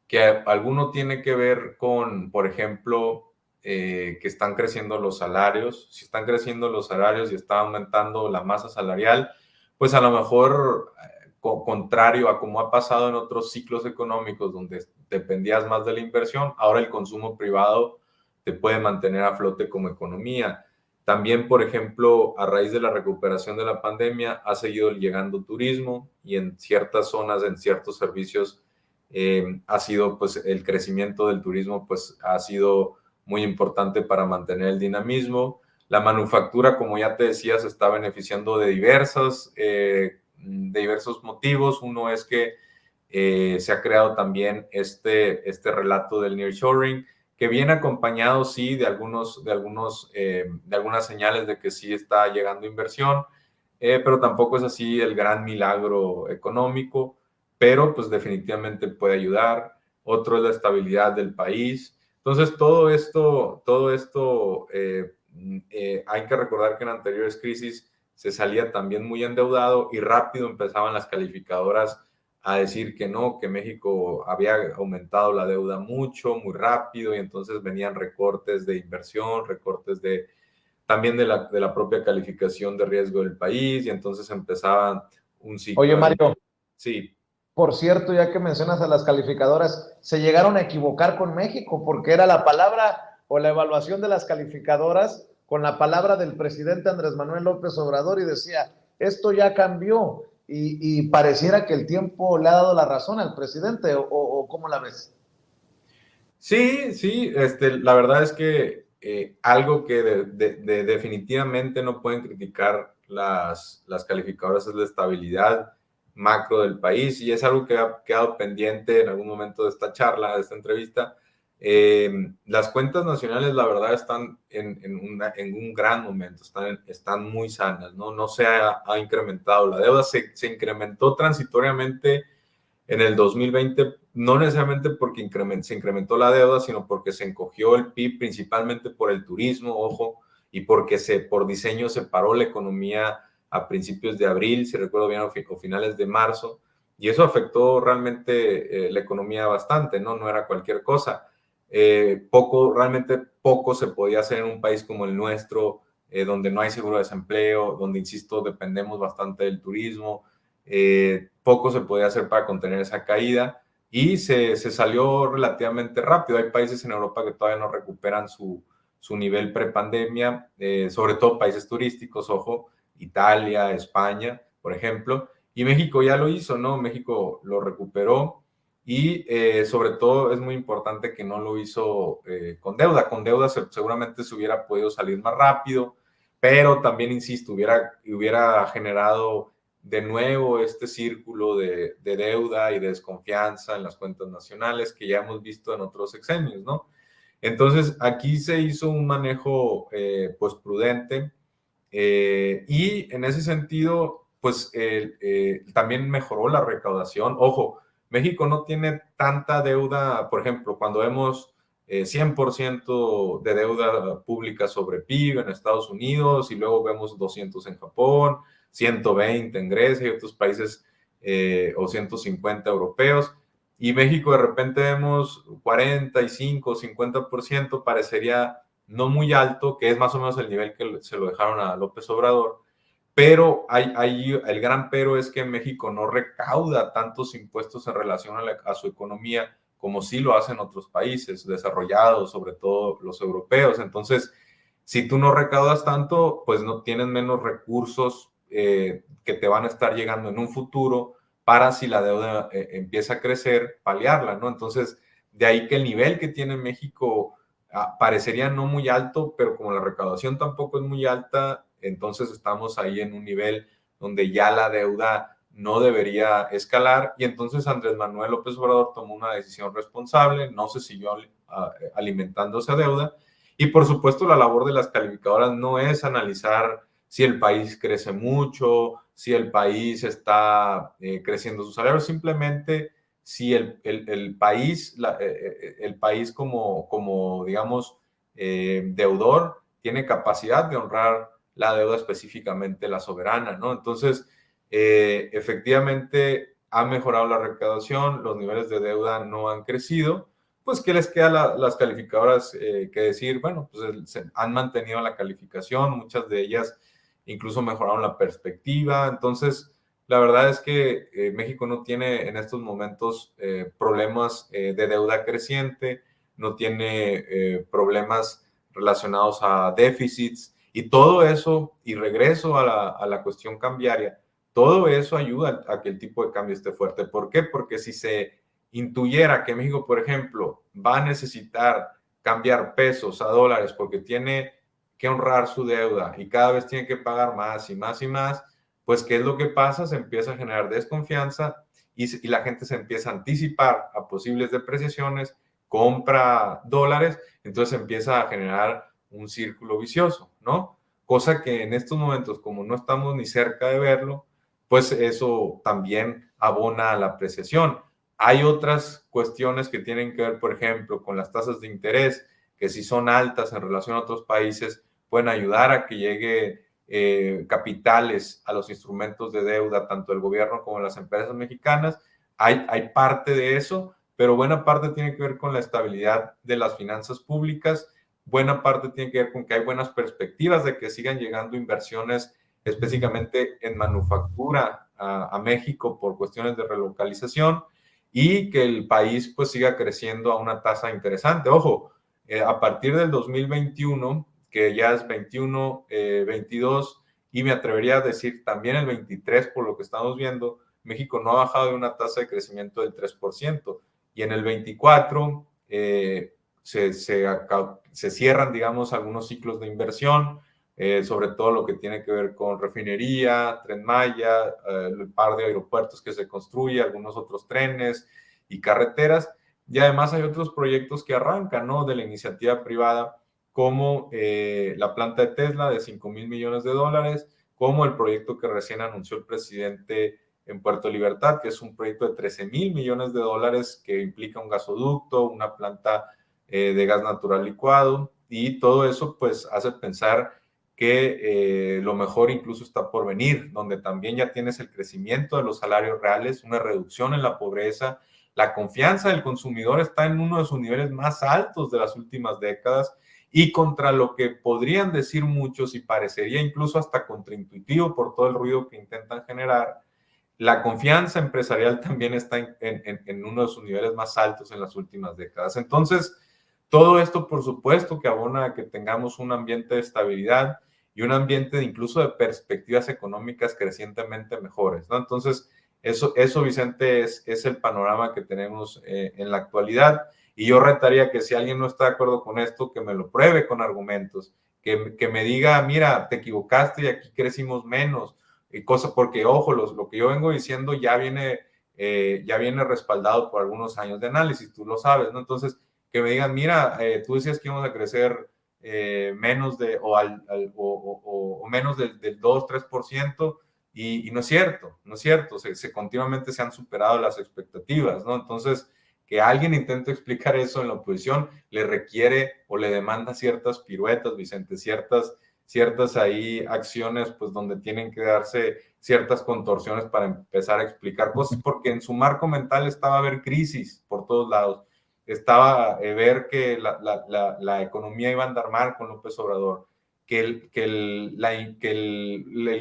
que alguno tiene que ver con, por ejemplo, que están creciendo los salarios. Si están creciendo los salarios y está aumentando la masa salarial, pues a lo mejor, contrario a como ha pasado en otros ciclos económicos donde dependías más de la inversión, ahora el consumo privado te puede mantener a flote como economía. También, por ejemplo, a raíz de la recuperación de la pandemia, ha seguido llegando turismo, y en ciertas zonas, en ciertos servicios ha sido pues el crecimiento del turismo pues ha sido muy importante para mantener el dinamismo. La manufactura, como ya te decía, se está beneficiando de diversos motivos. Uno es que se ha creado también este relato del nearshoring, que viene acompañado, sí, de algunas señales de que sí está llegando inversión, pero tampoco es así el gran milagro económico, pero pues definitivamente puede ayudar. Otro es la estabilidad del país. Entonces, todo esto hay que recordar que en anteriores crisis se salía también muy endeudado y rápido empezaban las calificadoras a decir que no, que México había aumentado la deuda mucho, muy rápido, y entonces venían recortes de inversión, recortes también de la propia calificación de riesgo del país, y entonces empezaba un Oye, ciclo ahí. Mario, Sí. por cierto, ya que mencionas a las calificadoras, se llegaron a equivocar con México porque era la palabra o la evaluación de las calificadoras con la palabra del presidente Andrés Manuel López Obrador y decía, esto ya cambió y pareciera que el tiempo le ha dado la razón al presidente o ¿cómo la ves? Sí, sí, la verdad es que algo que definitivamente no pueden criticar las calificadoras es la estabilidad macro del país, y es algo que ha quedado pendiente en algún momento de esta charla, de esta entrevista. Las cuentas nacionales, la verdad, están en un gran momento, están muy sanas, ¿no? No se ha incrementado la deuda, se incrementó transitoriamente en el 2020, no necesariamente porque se incrementó la deuda, sino porque se encogió el PIB, principalmente por el turismo, ojo, y porque por diseño se paró la economía a principios de abril, si recuerdo bien, o finales de marzo, y eso afectó realmente la economía bastante, ¿no? No era cualquier cosa. Realmente poco se podía hacer en un país como el nuestro, donde no hay seguro de desempleo, donde, insisto, dependemos bastante del turismo. Poco se podía hacer para contener esa caída, y se salió relativamente rápido. Hay países en Europa que todavía no recuperan su nivel prepandemia, sobre todo países turísticos, ojo, Italia, España, por ejemplo, y México ya lo hizo, ¿no? México lo recuperó, y sobre todo es muy importante que no lo hizo con deuda. Con deuda seguramente se hubiera podido salir más rápido, pero también, insisto, hubiera generado de nuevo este círculo de deuda y de desconfianza en las cuentas nacionales que ya hemos visto en otros sexenios, ¿no? Entonces, aquí se hizo un manejo pues prudente, y en ese sentido, pues también mejoró la recaudación. Ojo, México no tiene tanta deuda, por ejemplo, cuando vemos 100% de deuda pública sobre PIB en Estados Unidos, y luego vemos 200 en Japón, 120 en Grecia y otros países, o 150 europeos, y México de repente vemos 45, 50%, parecería no muy alto, que es más o menos el nivel que se lo dejaron a López Obrador, pero el gran pero es que México no recauda tantos impuestos en relación a su economía como sí lo hacen otros países desarrollados, sobre todo los europeos. Entonces, si tú no recaudas tanto, pues no tienes menos recursos que te van a estar llegando en un futuro para, si la deuda empieza a crecer, paliarla, ¿no? Entonces, de ahí que el nivel que tiene México parecería no muy alto, pero como la recaudación tampoco es muy alta, entonces estamos ahí en un nivel donde ya la deuda no debería escalar, y entonces Andrés Manuel López Obrador tomó una decisión responsable, no se siguió alimentando esa deuda, y por supuesto la labor de las calificadoras no es analizar si el país crece mucho, si el país está creciendo sus salarios, simplemente si el país, el país como digamos, deudor, tiene capacidad de honrar la deuda, específicamente la soberana, ¿no? Entonces, efectivamente ha mejorado la recaudación, los niveles de deuda no han crecido. Pues, ¿qué les queda a las calificadoras que decir? Bueno, pues se han mantenido la calificación, muchas de ellas incluso mejoraron la perspectiva. Entonces, la verdad es que México no tiene en estos momentos problemas de deuda creciente, no tiene problemas relacionados a déficits, y todo eso, y regreso a la cuestión cambiaria, todo eso ayuda a que el tipo de cambio esté fuerte. ¿Por qué? Porque si se intuyera que México, por ejemplo, va a necesitar cambiar pesos a dólares porque tiene que honrar su deuda y cada vez tiene que pagar más y más y más, pues ¿qué es lo que pasa? Se empieza a generar desconfianza y la gente se empieza a anticipar a posibles depreciaciones, compra dólares, entonces empieza a generar un círculo vicioso, ¿no? Cosa que en estos momentos, como no estamos ni cerca de verlo, pues eso también abona a la apreciación. Hay otras cuestiones que tienen que ver, por ejemplo, con las tasas de interés, que si son altas en relación a otros países, pueden ayudar a que llegue capitales a los instrumentos de deuda, tanto del gobierno como de las empresas mexicanas. Hay parte de eso, pero buena parte tiene que ver con la estabilidad de las finanzas públicas, buena parte tiene que ver con que hay buenas perspectivas de que sigan llegando inversiones específicamente en manufactura a México por cuestiones de relocalización y que el país pues siga creciendo a una tasa interesante. Ojo, a partir del 2021, que ya es 21, 22 y me atrevería a decir también el 23 por lo que estamos viendo, México no ha bajado de una tasa de crecimiento del 3% y en el 24 se cierran, digamos, algunos ciclos de inversión, sobre todo lo que tiene que ver con refinería, Tren Maya, el par de aeropuertos que se construye, algunos otros trenes y carreteras. Y además hay otros proyectos que arrancan, ¿no? De la iniciativa privada, como la planta de Tesla de 5,000 millones de dólares, como el proyecto que recién anunció el presidente en Puerto Libertad, que es un proyecto de 13,000 millones de dólares que implica un gasoducto, una planta de gas natural licuado, y todo eso pues hace pensar que lo mejor incluso está por venir, donde también ya tienes el crecimiento de los salarios reales, una reducción en la pobreza, la confianza del consumidor está en uno de sus niveles más altos de las últimas décadas y contra lo que podrían decir muchos y parecería incluso hasta contraintuitivo por todo el ruido que intentan generar, la confianza empresarial también está en uno de sus niveles más altos en las últimas décadas. Entonces, todo esto, por supuesto, que abona a que tengamos un ambiente de estabilidad y un ambiente de incluso de perspectivas económicas crecientemente mejores, ¿no? Entonces, eso Vicente, es el panorama que tenemos en la actualidad. Y yo retaría que si alguien no está de acuerdo con esto, que me lo pruebe con argumentos, que me diga, mira, te equivocaste y aquí crecimos menos, y cosas, porque ojo, lo que yo vengo diciendo ya viene respaldado por algunos años de análisis, tú lo sabes, ¿no? Entonces, que me digan, mira, tú decías que íbamos a crecer menos de, o menos del 2-3%, y no es cierto, no es cierto, continuamente se han superado las expectativas, ¿no? Entonces, que alguien intente explicar eso en la oposición le requiere o le demanda ciertas piruetas, Vicente, ciertas ahí acciones, pues donde tienen que darse ciertas contorsiones para empezar a explicar cosas, porque en su marco mental estaba a haber crisis por todos lados, estaba ver que la economía iba a andar mal con López Obrador, que el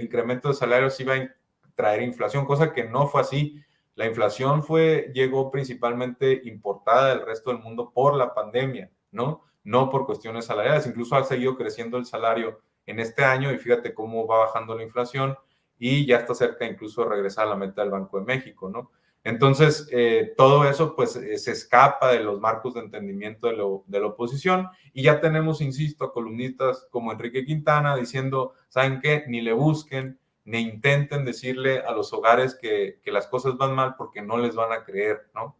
incremento de salarios iba a traer inflación, cosa que no fue así. La inflación llegó principalmente importada del resto del mundo por la pandemia, ¿no? No por cuestiones salariales. Incluso ha seguido creciendo el salario en este año y fíjate cómo va bajando la inflación y ya está cerca incluso de regresar a la meta del Banco de México, ¿no? Entonces, todo eso pues se escapa de los marcos de entendimiento de la oposición y ya tenemos, insisto, a columnistas como Enrique Quintana diciendo, ¿saben qué? Ni le busquen, ni intenten decirle a los hogares que las cosas van mal porque no les van a creer, ¿no?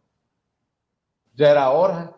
Ya era hora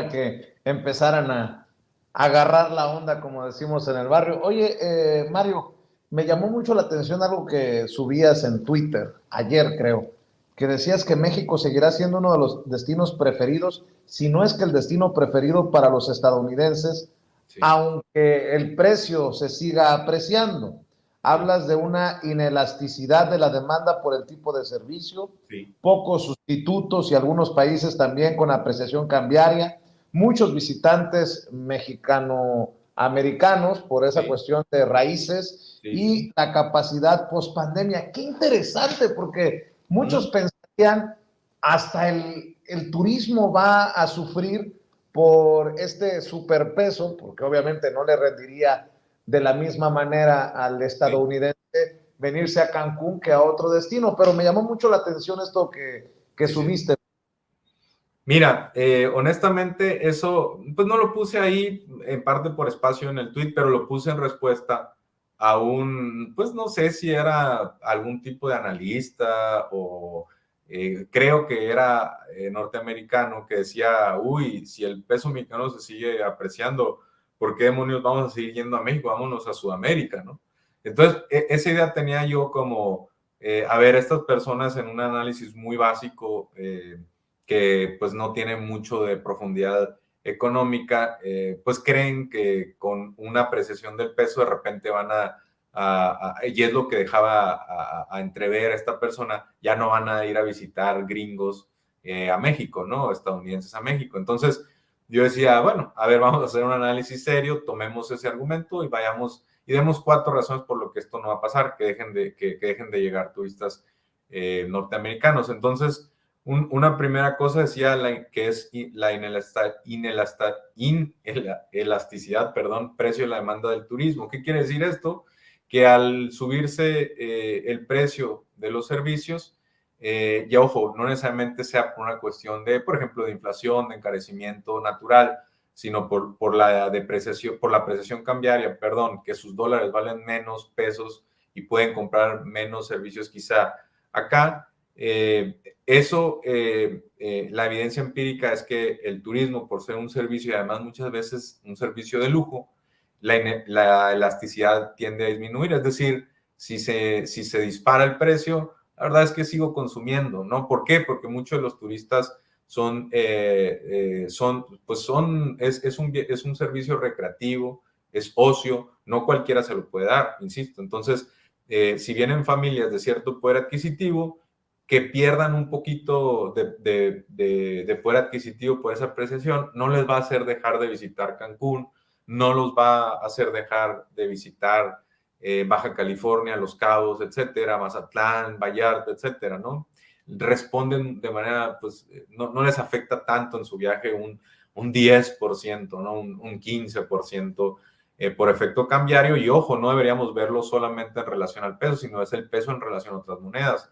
que empezaran a agarrar la onda, como decimos en el barrio. Oye, Mario, me llamó mucho la atención algo que subías en Twitter, ayer creo, que decías que México seguirá siendo uno de los destinos preferidos, si no es que el destino preferido para los estadounidenses, Sí. aunque el precio se siga apreciando. Hablas de una inelasticidad de la demanda por el tipo de servicio, Sí. pocos sustitutos y algunos países también con apreciación cambiaria, muchos visitantes mexicano-americanos por esa cuestión de raíces y la capacidad post-pandemia. Qué interesante, porque muchos pensarían hasta el turismo va a sufrir por este superpeso, porque obviamente no le rendiría de la misma manera al estadounidense venirse a Cancún que a otro destino, pero me llamó mucho la atención esto que subiste. Mira, honestamente, eso, pues no lo puse ahí en parte por espacio en el tweet, pero lo puse en respuesta a pues no sé si era algún tipo de analista o creo que era norteamericano que decía, uy, si el peso mexicano se sigue apreciando, ¿por qué demonios vamos a seguir yendo a México? Vámonos a Sudamérica, ¿no? Entonces, esa idea tenía yo como, a ver, estas personas en un análisis muy básico, que pues no tienen mucho de profundidad económica, pues creen que con una apreciación del peso de repente van y es lo que dejaba a entrever a esta persona, ya no van a ir a visitar gringos a México, ¿no? Estadounidenses a México. Entonces yo decía, bueno, a ver, vamos a hacer un análisis serio, tomemos ese argumento y vayamos y demos 4 razones por lo que esto no va a pasar, que dejen de llegar turistas norteamericanos. Entonces, una primera cosa decía que es la inelasticidad, perdón, precio y la demanda del turismo. ¿Qué quiere decir esto? Que al subirse el precio de los servicios, ya ojo, no necesariamente sea por una cuestión de, por ejemplo, de inflación, de encarecimiento natural, sino por la depreciación, por la apreciación cambiaria, perdón, que sus dólares valen menos pesos y pueden comprar menos servicios quizá acá. La evidencia empírica es que el turismo, por ser un servicio y además muchas veces un servicio de lujo, la elasticidad tiende a disminuir. Es decir, si se dispara el precio, la verdad es que sigo consumiendo, ¿no? ¿Por qué? Porque muchos de los turistas es un servicio recreativo, es ocio, no cualquiera se lo puede dar, insisto. Entonces, si vienen familias de cierto poder adquisitivo, que pierdan un poquito de poder adquisitivo por esa apreciación, no les va a hacer dejar de visitar Cancún, no los va a hacer dejar de visitar Baja California, Los Cabos, etcétera, Mazatlán, Vallarta, etcétera, ¿no? Responden de manera, pues, no les afecta tanto en su viaje un 10%, ¿no? Un 15% por efecto cambiario. Y ojo, no deberíamos verlo solamente en relación al peso, sino es el peso en relación a otras monedas.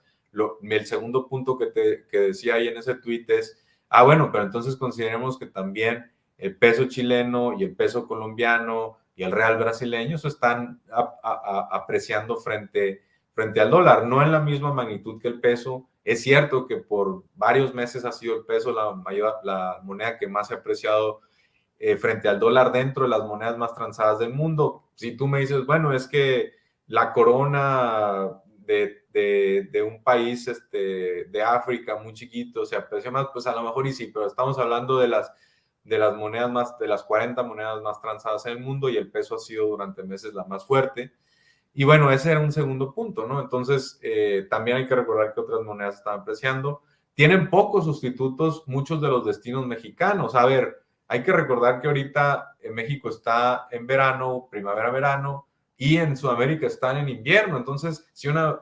El segundo punto que decía ahí en ese tweet es, bueno, pero entonces consideremos que también el peso chileno y el peso colombiano y el real brasileño se están apreciando frente al dólar, no en la misma magnitud que el peso. Es cierto que por varios meses ha sido el peso la moneda que más se ha apreciado frente al dólar dentro de las monedas más transadas del mundo. Si tú me dices, bueno, es que la corona de un país de África muy chiquito se aprecia más, pues a lo mejor y sí, pero estamos hablando de las monedas más, de las 40 monedas más transadas en el mundo, y el peso ha sido durante meses la más fuerte. Y bueno, ese era un segundo punto, ¿no? Entonces, también hay que recordar que otras monedas están apreciando. Tienen pocos sustitutos muchos de los destinos mexicanos. A ver, hay que recordar que ahorita en México está en verano, primavera-verano, y en Sudamérica están en invierno. Entonces, si una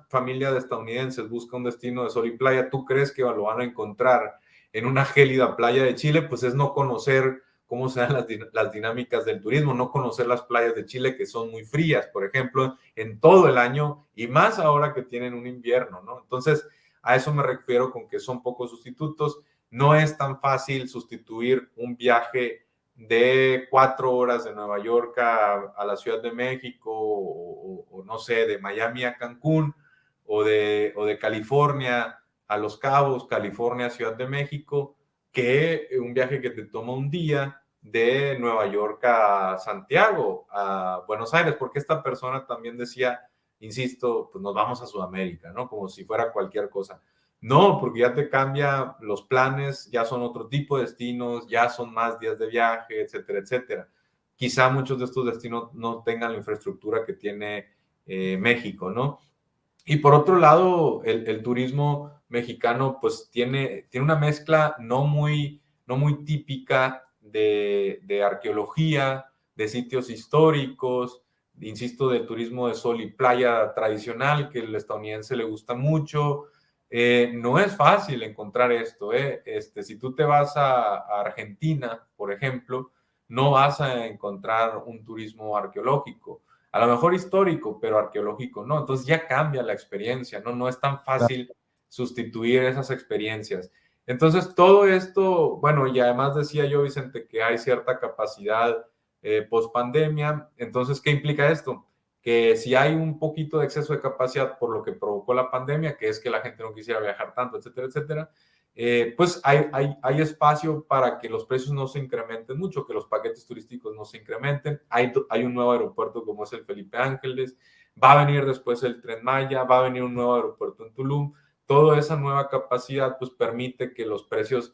familia de estadounidenses busca un destino de sol y playa, ¿tú crees que lo van a encontrar en una gélida playa de Chile? Pues es no conocer cómo se dan las dinámicas del turismo, no conocer las playas de Chile, que son muy frías, por ejemplo, en todo el año, y más ahora que tienen un invierno, ¿no? Entonces, a eso me refiero con que son pocos sustitutos. No es tan fácil sustituir un viaje de 4 horas de Nueva York a la Ciudad de México, o no sé, de Miami a Cancún, o de California a Los Cabos, California, Ciudad de México, que un viaje que te toma un día de Nueva York a Santiago, a Buenos Aires, porque esta persona también decía, insisto, pues nos vamos a Sudamérica, ¿no? Como si fuera cualquier cosa. No, porque ya te cambia los planes, ya son otro tipo de destinos, ya son más días de viaje, etcétera, etcétera. Quizá muchos de estos destinos no tengan la infraestructura que tiene México, ¿no? Y por otro lado, el turismo mexicano pues tiene una mezcla no muy típica de arqueología, de sitios históricos, insisto, del turismo de sol y playa tradicional, que al estadounidense le gusta mucho. No es fácil encontrar esto. Si tú te vas a Argentina, por ejemplo, no vas a encontrar un turismo arqueológico. A lo mejor histórico, pero arqueológico, ¿no? Entonces ya cambia la experiencia, ¿no? No es tan fácil sustituir esas experiencias. Entonces, todo esto, bueno, y además decía yo, Vicente, que hay cierta capacidad post pandemia. Entonces, ¿qué implica esto? Que si hay un poquito de exceso de capacidad por lo que provocó la pandemia, que es que la gente no quisiera viajar tanto, etcétera, etcétera, pues hay espacio para que los precios no se incrementen mucho, que los paquetes turísticos no se incrementen. Hay un nuevo aeropuerto como es el Felipe Ángeles, va a venir después el Tren Maya, va a venir un nuevo aeropuerto en Tulum. Toda esa nueva capacidad pues permite que los precios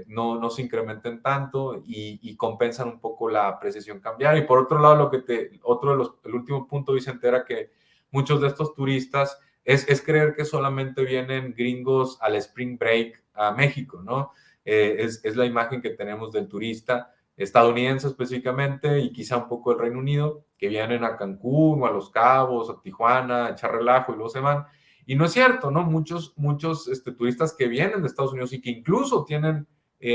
no se incrementen tanto y compensan un poco la apreciación cambiaria. Y por otro lado, el último punto, Vicente, era que muchos de estos turistas es creer que solamente vienen gringos al Spring Break a México, ¿no? Es la imagen que tenemos del turista estadounidense específicamente y quizá un poco del Reino Unido, que vienen a Cancún o a Los Cabos, a Tijuana, a echar relajo y luego se van. Y no es cierto, ¿no? Muchos turistas que vienen de Estados Unidos y que incluso tienen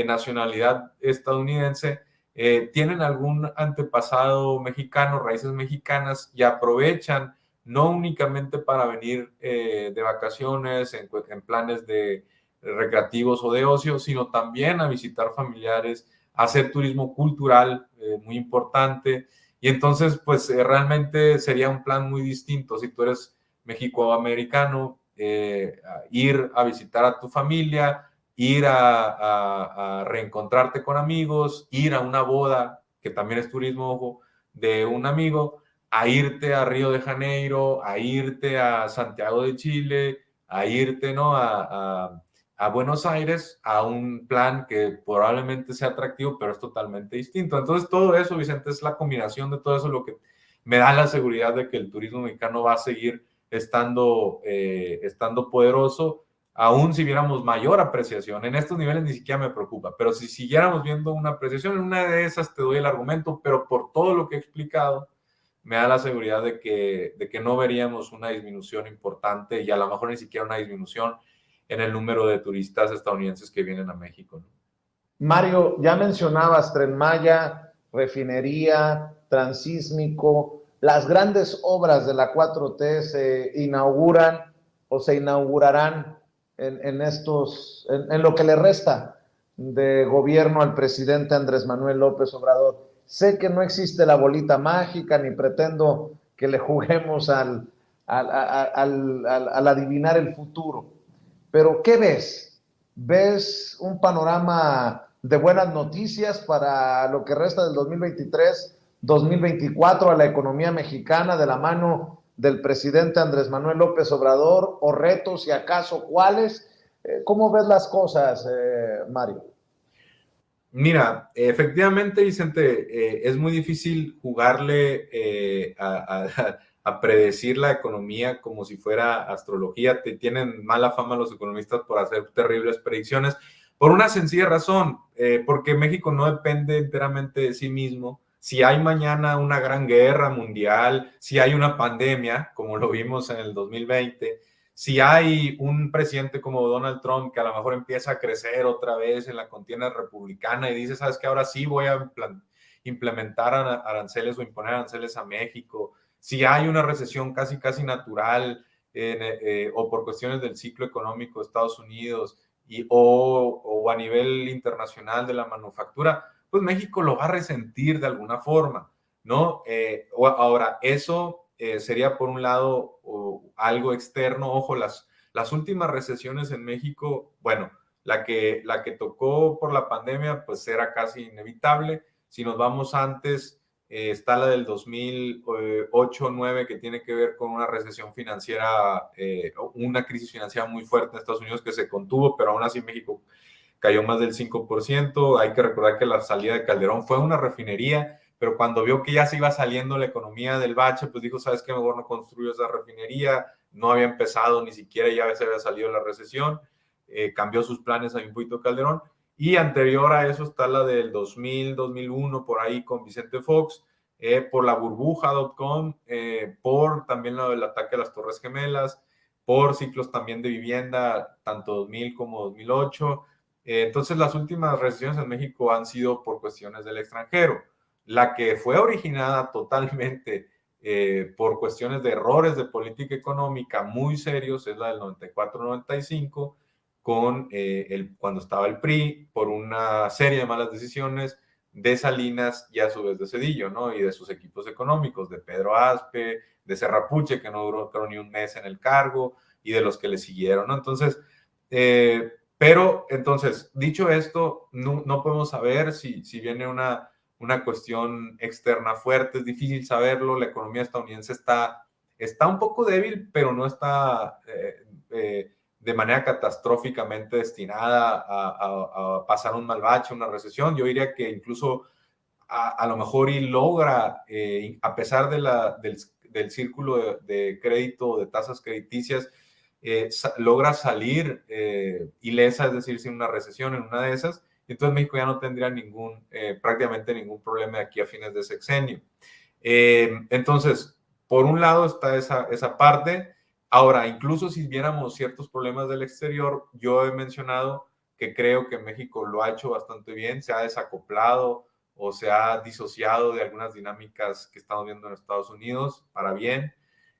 nacionalidad estadounidense, tienen algún antepasado mexicano, raíces mexicanas y aprovechan no únicamente para venir de vacaciones, en planes de recreativos o de ocio, sino también a visitar familiares, a hacer turismo cultural muy importante. Y entonces, pues realmente sería un plan muy distinto si tú eres mexicoamericano, ir a visitar a tu familia, ir a reencontrarte con amigos, ir a una boda, que también es turismo, ojo, de un amigo, a irte a Río de Janeiro, a irte a Santiago de Chile, a irte, ¿no? a Buenos Aires, a un plan que probablemente sea atractivo, pero es totalmente distinto. Entonces, todo eso, Vicente, es la combinación de todo eso lo que me da la seguridad de que el turismo mexicano va a seguir estando poderoso, aún si viéramos mayor apreciación. En estos niveles ni siquiera me preocupa, pero si siguiéramos viendo una apreciación, en una de esas te doy el argumento, pero por todo lo que he explicado, me da la seguridad de que no veríamos una disminución importante y a lo mejor ni siquiera una disminución en el número de turistas estadounidenses que vienen a México, ¿no? Mario, ya mencionabas Tren Maya, refinería, transísmico, las grandes obras de la 4T se inauguran o se inaugurarán en lo que le resta de gobierno al presidente Andrés Manuel López Obrador. Sé que no existe la bolita mágica, ni pretendo que le juguemos al adivinar el futuro, pero ¿qué ves? ¿Ves un panorama de buenas noticias para lo que resta del 2023, 2024 a la economía mexicana de la mano del presidente Andrés Manuel López Obrador, o retos y acaso cuáles? ¿Cómo ves las cosas, Mario? Mira, efectivamente, Vicente, es muy difícil jugarle a predecir la economía como si fuera astrología. Tienen mala fama los economistas por hacer terribles predicciones, por una sencilla razón, porque México no depende enteramente de sí mismo. Si hay mañana una gran guerra mundial, si hay una pandemia, como lo vimos en el 2020, si hay un presidente como Donald Trump que a lo mejor empieza a crecer otra vez en la contienda republicana y dice, sabes que ahora sí voy a implementar aranceles o imponer aranceles a México, si hay una recesión casi natural o por cuestiones del ciclo económico de Estados Unidos o a nivel internacional de la manufactura, pues México lo va a resentir de alguna forma, ¿no? Ahora, eso sería por un lado algo externo. Ojo, las últimas recesiones en México, bueno, la que tocó por la pandemia, pues era casi inevitable. Si nos vamos antes, está la del 2008-2009, que tiene que ver con una recesión financiera, una crisis financiera muy fuerte en Estados Unidos que se contuvo, pero aún así México cayó más del 5%. Hay que recordar que la salida de Calderón fue una refinería, pero cuando vio que ya se iba saliendo la economía del bache, pues dijo, ¿sabes qué? Mejor no construyo esa refinería. No había empezado ni siquiera, ya se había salido la recesión. Cambió sus planes a Hipólito Calderón. Y anterior a eso está la del 2000, 2001, por ahí con Vicente Fox, por la burbuja.com, por también lo del ataque a las Torres Gemelas, por ciclos también de vivienda, tanto 2000 como 2008. Entonces, las últimas recesiones en México han sido por cuestiones del extranjero. La que fue originada totalmente por cuestiones de errores de política económica muy serios es la del 94-95, cuando estaba el PRI, por una serie de malas decisiones de Salinas y a su vez de Zedillo, ¿no? Y de sus equipos económicos, de Pedro Aspe, de Serrapuche, que no duró creo, ni un mes en el cargo, y de los que le siguieron, ¿no? Entonces, pero entonces, dicho esto, no podemos saber si viene una cuestión externa fuerte, es difícil saberlo, la economía estadounidense está un poco débil, pero no está de manera catastróficamente destinada a pasar un mal bache, una recesión. Yo diría que incluso a lo mejor y logra, a pesar del círculo de crédito, de tasas crediticias, logra salir ilesa, es decir, sin una recesión en una de esas. Entonces México ya no tendría prácticamente ningún problema de aquí a fines de sexenio. Entonces, por un lado está esa parte. Ahora, incluso si viéramos ciertos problemas del exterior, yo he mencionado que creo que México lo ha hecho bastante bien, se ha desacoplado o se ha disociado de algunas dinámicas que estamos viendo en Estados Unidos para bien.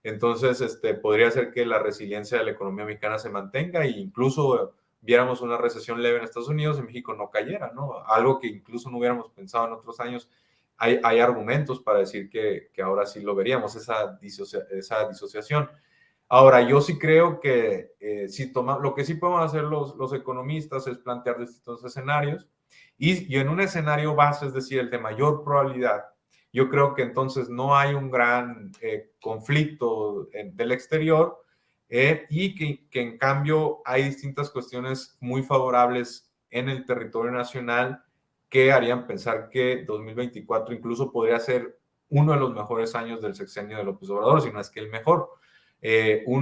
Entonces, podría ser que la resiliencia de la economía mexicana se mantenga e incluso viéramos una recesión leve en Estados Unidos y México no cayera, ¿no? Algo que incluso no hubiéramos pensado en otros años. Hay argumentos para decir que ahora sí lo veríamos, esa disociación. Ahora, yo sí creo que lo que sí podemos hacer los economistas es plantear distintos escenarios y en un escenario base, es decir, el de mayor probabilidad, yo creo que entonces no hay un gran conflicto del exterior y que en cambio hay distintas cuestiones muy favorables en el territorio nacional que harían pensar que 2024 incluso podría ser uno de los mejores años del sexenio de López Obrador, si no es que el mejor. Un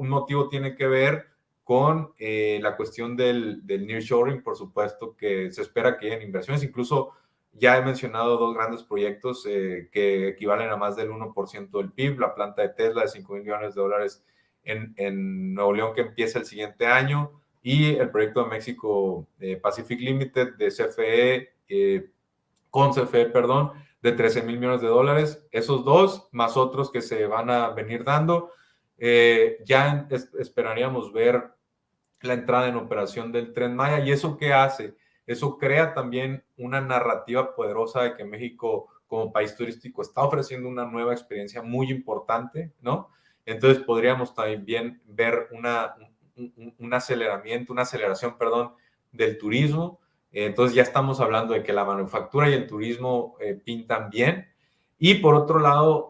motivo tiene que ver con la cuestión del nearshoring, por supuesto que se espera que hayan inversiones, incluso ya he mencionado dos grandes proyectos que equivalen a más del 1% del PIB, la planta de Tesla de $5,000 millones en Nuevo León que empieza el siguiente año y el proyecto de México Pacific Limited de CFE, con CFE, perdón, de $13,000 millones. Esos dos, más otros que se van a venir dando, ya esperaríamos ver la entrada en operación del Tren Maya. ¿Y eso qué hace? Eso crea también una narrativa poderosa de que México como país turístico está ofreciendo una nueva experiencia muy importante, ¿no? Entonces podríamos también ver una aceleración, perdón, del turismo. Entonces ya estamos hablando de que la manufactura y el turismo pintan bien. Y por otro lado,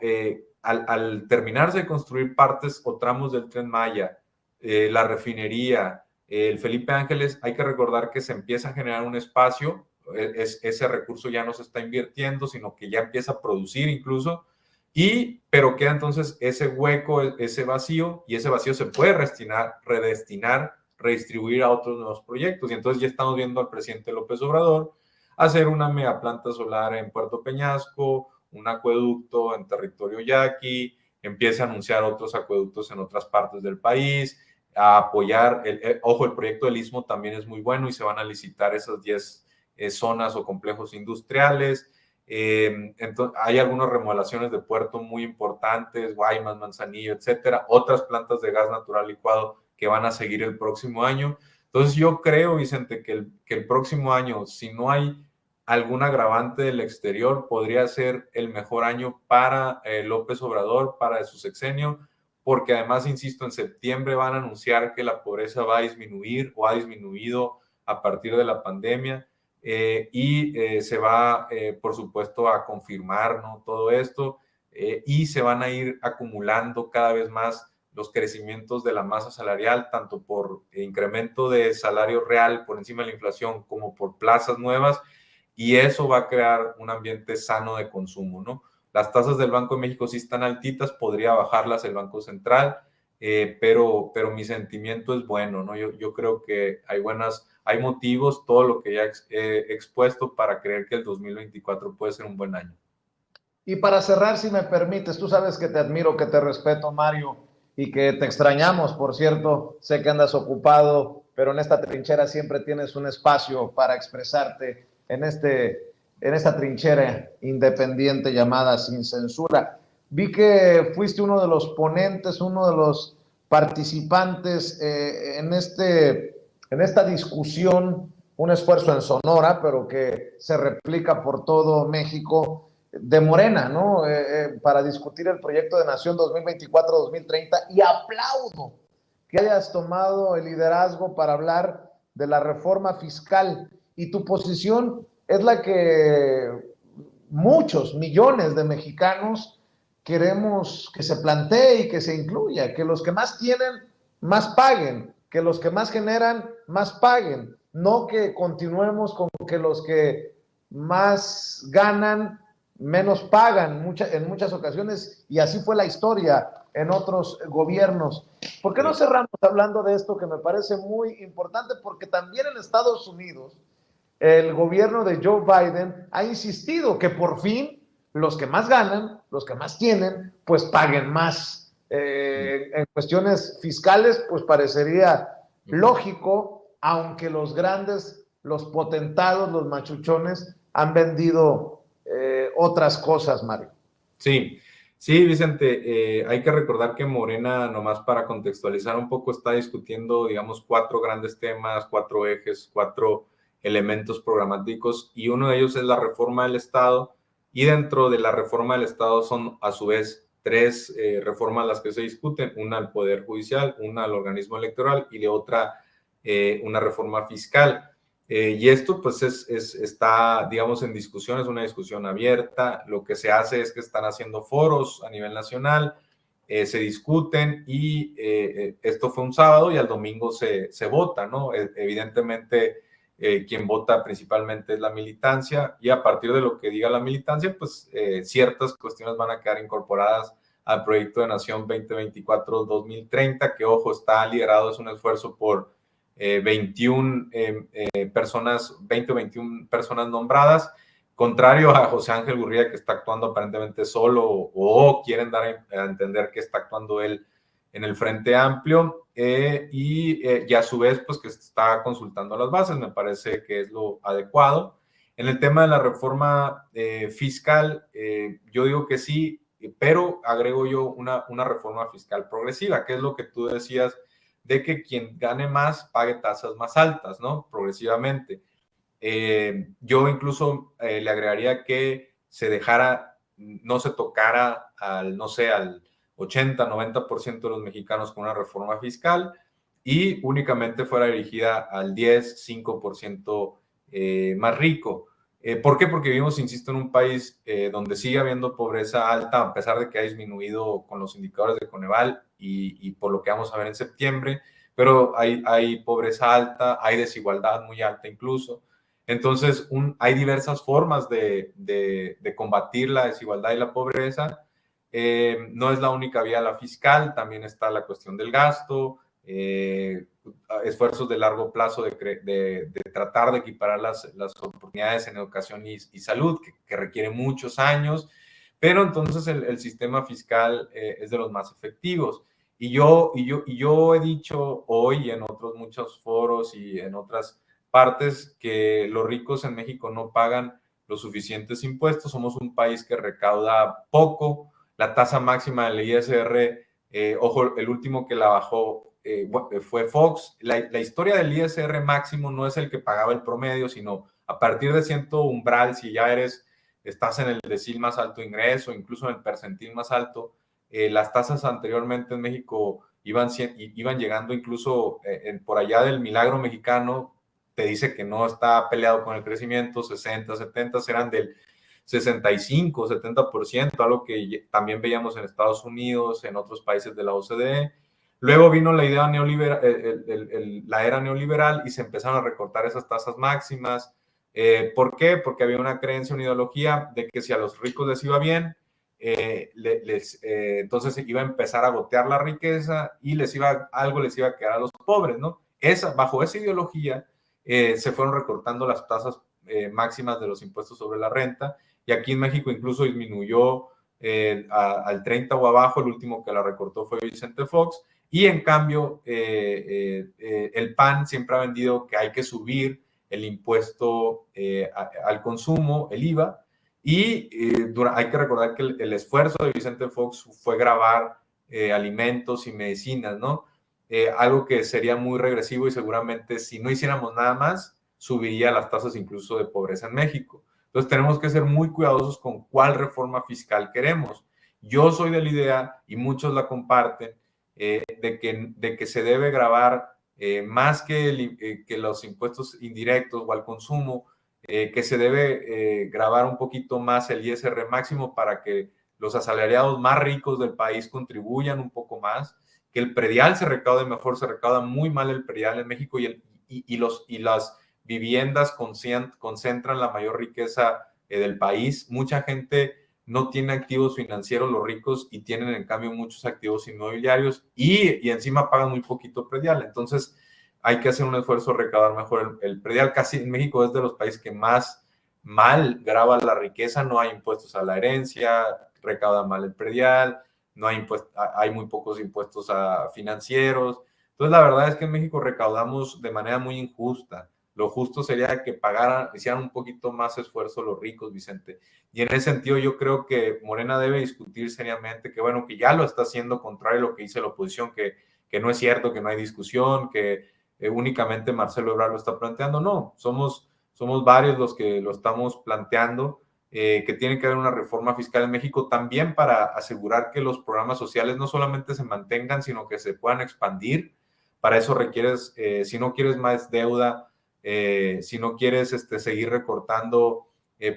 al terminarse de construir partes o tramos del Tren Maya, la refinería, el Felipe Ángeles, hay que recordar que se empieza a generar un espacio, ese recurso ya no se está invirtiendo, sino que ya empieza a producir incluso, pero queda entonces ese hueco, ese vacío, y ese vacío se puede redestinar, redistribuir a otros nuevos proyectos. Y entonces ya estamos viendo al presidente López Obrador hacer una mega planta solar en Puerto Peñasco, un acueducto en territorio yaqui, empieza a anunciar otros acueductos en otras partes del país, a apoyar, ojo, el proyecto del Istmo también es muy bueno y se van a licitar esas 10 zonas o complejos industriales. Entonces, hay algunas remodelaciones de puerto muy importantes, Guaymas, Manzanillo, etcétera, otras plantas de gas natural licuado que van a seguir el próximo año. Entonces yo creo, Vicente, que el próximo año, si no hay algún agravante del exterior, podría ser el mejor año para López Obrador, para su sexenio, porque además, insisto, en septiembre van a anunciar que la pobreza va a disminuir o ha disminuido a partir de la pandemia se va, por supuesto, a confirmar, ¿no?, todo esto y se van a ir acumulando cada vez más los crecimientos de la masa salarial, tanto por incremento de salario real por encima de la inflación como por plazas nuevas, y eso va a crear un ambiente sano de consumo, ¿no? Las tasas del Banco de México sí están altitas, podría bajarlas el Banco Central, pero mi sentimiento es bueno, ¿no? Yo creo que hay motivos, todo lo que ya he expuesto para creer que el 2024 puede ser un buen año. Y para cerrar, si me permites, tú sabes que te admiro, que te respeto, Mario, y que te extrañamos, por cierto, sé que andas ocupado, pero en esta trinchera siempre tienes un espacio para expresarte en esta trinchera independiente llamada Sin Censura. Vi que fuiste uno de los ponentes, uno de los participantes en esta discusión, un esfuerzo en Sonora, pero que se replica por todo México, de Morena, ¿no? Para discutir el proyecto de Nación 2024-2030, y aplaudo que hayas tomado el liderazgo para hablar de la reforma fiscal, y tu posición es la que muchos millones de mexicanos queremos que se plantee y que se incluya, que los que más tienen, más paguen, que los que más generan, más paguen, no que continuemos con que los que más ganan, menos pagan en muchas ocasiones, y así fue la historia en otros gobiernos. ¿Por qué no cerramos hablando de esto que me parece muy importante? Porque también en Estados Unidos el gobierno de Joe Biden ha insistido que por fin los que más ganan, los que más tienen, pues paguen más. En cuestiones fiscales, pues parecería lógico, aunque los grandes, los potentados, los machuchones han vendido otras cosas, Mario. Sí, sí, Vicente, hay que recordar que Morena, nomás para contextualizar un poco, está discutiendo, digamos, 4 grandes temas, 4 ejes, 4 elementos programáticos, y uno de ellos es la reforma del Estado, y dentro de la reforma del Estado son a su vez 3 reformas las que se discuten: una al Poder Judicial, una al organismo electoral y la otra una reforma fiscal. Y esto pues está, digamos, en discusión, es una discusión abierta. Lo que se hace es que están haciendo foros a nivel nacional, se discuten, y esto fue un sábado y al domingo se vota, ¿no? Evidentemente quien vota principalmente es la militancia, y a partir de lo que diga la militancia, pues ciertas cuestiones van a quedar incorporadas al proyecto de Nación 2024-2030, que, ojo, está liderado, es un esfuerzo por 21 personas, 20 o 21 personas nombradas, contrario a José Ángel Gurría, que está actuando aparentemente solo, o quieren dar a entender que está actuando él en el Frente Amplio, y a su vez, pues que está consultando las bases. Me parece que es lo adecuado. En el tema de la reforma fiscal, yo digo que sí, pero agrego yo una reforma fiscal progresiva, que es lo que tú decías, de que quien gane más pague tasas más altas, ¿no? Progresivamente. Yo incluso le agregaría que se dejara, no se tocara no sé, al 80-90% de los mexicanos con una reforma fiscal, y únicamente fuera dirigida al 10-5% más rico. ¿Por qué? Porque vivimos, insisto, en un país donde sigue habiendo pobreza alta, a pesar de que ha disminuido con los indicadores de Coneval y por lo que vamos a ver en septiembre, pero hay pobreza alta, hay desigualdad muy alta incluso. Entonces, hay diversas formas de combatir la desigualdad y la pobreza. No es la única vía la fiscal, también está la cuestión del gasto, esfuerzos de largo plazo de tratar de equiparar las oportunidades en educación y salud, que requieren muchos años, pero entonces el sistema fiscal es de los más efectivos. Y yo he dicho hoy en otros muchos foros y en otras partes que los ricos en México no pagan los suficientes impuestos. Somos un país que recauda poco. La tasa máxima del ISR, ojo, el último que la bajó fue Fox. La historia del ISR máximo no es el que pagaba el promedio, sino a partir de cierto umbral, si ya estás en el decil más alto ingreso, incluso en el percentil más alto, las tasas anteriormente en México iban llegando incluso por allá del milagro mexicano. Te dice que no está peleado con el crecimiento, 60, 70, eran del 65, 70%, algo que también veíamos en Estados Unidos, en otros países de la OCDE. Luego vino la idea neoliberal, la era neoliberal, y se empezaron a recortar esas tasas máximas. ¿Por qué? Porque había una creencia, una ideología de que si a los ricos les iba bien, entonces iba a empezar a gotear la riqueza y algo les iba a quedar a los pobres, ¿no? Bajo esa ideología se fueron recortando las tasas máximas de los impuestos sobre la renta, y aquí en México incluso disminuyó al 30 o abajo. El último que la recortó fue Vicente Fox, y en cambio el PAN siempre ha vendido que hay que subir el impuesto al consumo, el IVA, y hay que recordar que el esfuerzo de Vicente Fox fue gravar alimentos y medicinas, ¿no? Algo que sería muy regresivo y seguramente si no hiciéramos nada más, subiría las tasas incluso de pobreza en México. Entonces tenemos que ser muy cuidadosos con cuál reforma fiscal queremos. Yo soy de la idea, y muchos la comparten, de que se debe gravar más que los impuestos indirectos o al consumo, que se debe gravar un poquito más el ISR máximo para que los asalariados más ricos del país contribuyan un poco más, que el predial se recaude mejor, se recauda muy mal el predial en México y las viviendas concentran la mayor riqueza del país. Mucha gente no tiene activos financieros, los ricos, y tienen en cambio muchos activos inmobiliarios y encima pagan muy poquito predial. Entonces hay que hacer un esfuerzo a recaudar mejor el predial. Casi en México es de los países que más mal grava la riqueza, no hay impuestos a la herencia, recauda mal el predial, no hay hay muy pocos impuestos a financieros. Entonces la verdad es que en México recaudamos de manera muy injusta. Lo justo sería que hicieran un poquito más esfuerzo los ricos, Vicente. Y en ese sentido yo creo que Morena debe discutir seriamente, que bueno, que ya lo está haciendo contrario a lo que dice la oposición, que no es cierto, que no hay discusión, que únicamente Marcelo Ebrard lo está planteando. No, somos varios los que lo estamos planteando, que tiene que haber una reforma fiscal en México también para asegurar que los programas sociales no solamente se mantengan, sino que se puedan expandir. Para eso requieres, si no quieres más deuda, si no quieres seguir recortando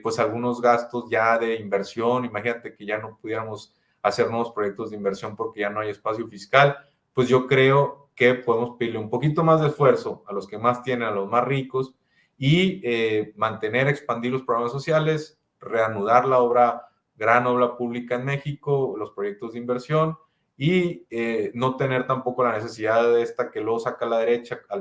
pues algunos gastos ya de inversión, imagínate que ya no pudiéramos hacer nuevos proyectos de inversión porque ya no hay espacio fiscal, pues yo creo que podemos pedirle un poquito más de esfuerzo a los que más tienen, a los más ricos, y mantener, expandir los programas sociales, reanudar la gran obra pública en México, los proyectos de inversión, y no tener tampoco la necesidad de esta que luego saca a la derecha a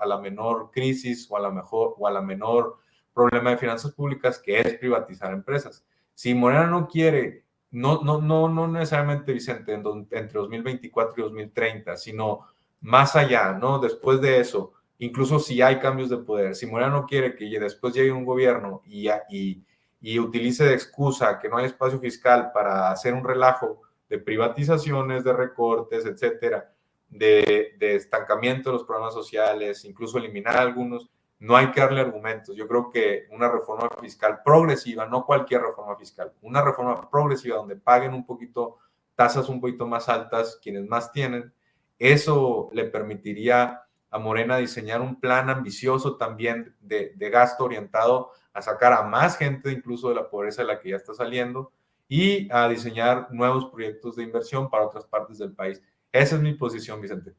la menor crisis o a la menor problema de finanzas públicas, que es privatizar empresas. Si Morena no quiere, no necesariamente, Vicente, entre 2024 y 2030, sino más allá, ¿no? Después de eso, incluso si hay cambios de poder, si Morena no quiere que después llegue un gobierno y utilice de excusa que no hay espacio fiscal para hacer un relajo de privatizaciones, de recortes, etcétera, de estancamiento de los programas sociales, incluso eliminar algunos, no hay que darle argumentos. Yo creo que una reforma fiscal progresiva, no cualquier reforma fiscal, una reforma progresiva donde paguen un poquito, tasas un poquito más altas quienes más tienen, eso le permitiría a Morena diseñar un plan ambicioso también de gasto orientado a sacar a más gente incluso de la pobreza de la que ya está saliendo, y a diseñar nuevos proyectos de inversión para otras partes del país. Esa es mi posición, Vicente.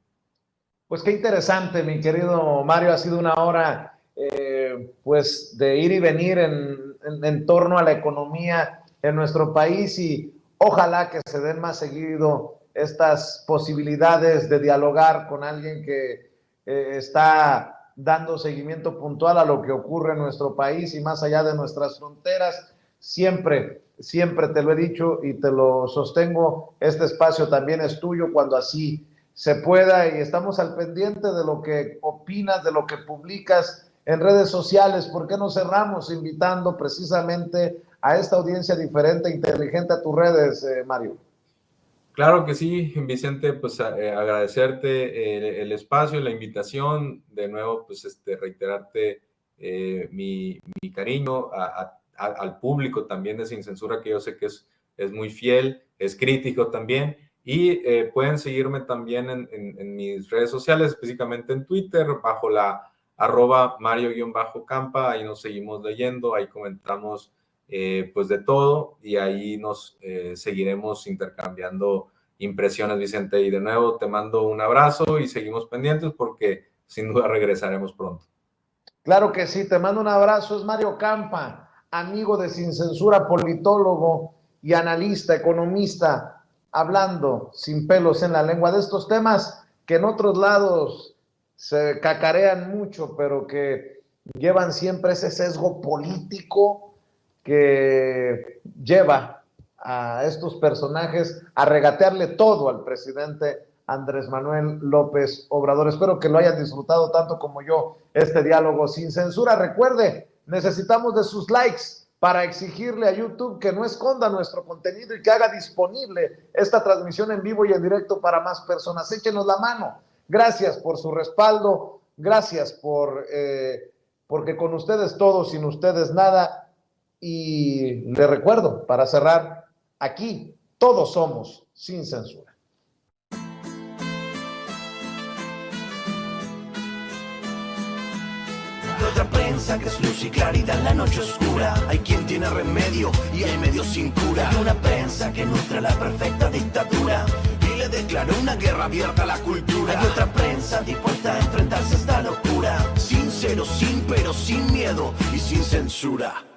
Pues qué interesante, mi querido Mario. Ha sido una hora pues de ir y venir en torno a la economía en nuestro país, y ojalá que se den más seguido estas posibilidades de dialogar con alguien que está dando seguimiento puntual a lo que ocurre en nuestro país y más allá de nuestras fronteras. Siempre te lo he dicho y te lo sostengo, este espacio también es tuyo cuando así se pueda, y estamos al pendiente de lo que opinas, de lo que publicas en redes sociales. ¿Por qué no cerramos invitando precisamente a esta audiencia diferente e inteligente a tus redes, Mario? Claro que sí, Vicente, pues agradecerte el espacio, la invitación, de nuevo, pues reiterarte mi cariño al público también de Sin Censura, que yo sé que es muy fiel, es crítico también, y pueden seguirme también en mis redes sociales, específicamente en Twitter, bajo la @Mario_Campa, ahí nos seguimos leyendo, ahí comentamos pues de todo, y ahí nos seguiremos intercambiando impresiones, Vicente, y de nuevo te mando un abrazo y seguimos pendientes porque sin duda regresaremos pronto. Claro que sí, te mando un abrazo. Es Mario Campa, amigo de Sin Censura, politólogo y analista, economista, hablando sin pelos en la lengua de estos temas que en otros lados se cacarean mucho, pero que llevan siempre ese sesgo político que lleva a estos personajes a regatearle todo al presidente Andrés Manuel López Obrador. Espero que lo hayan disfrutado tanto como yo este diálogo sin censura. Recuerde, necesitamos de sus likes, para exigirle a YouTube que no esconda nuestro contenido y que haga disponible esta transmisión en vivo y en directo para más personas. Échenos la mano. Gracias por su respaldo, gracias porque con ustedes todo, sin ustedes nada. Y le recuerdo, para cerrar, aquí todos somos sin censura. Otra prensa que es luz y claridad en la noche oscura. Hay quien tiene remedio y hay medios sin cura. Hay una prensa que nutre la perfecta dictadura y le declaró una guerra abierta a la cultura. Hay otra prensa dispuesta a enfrentarse a esta locura, sincero, sin pero, sin miedo y sin censura.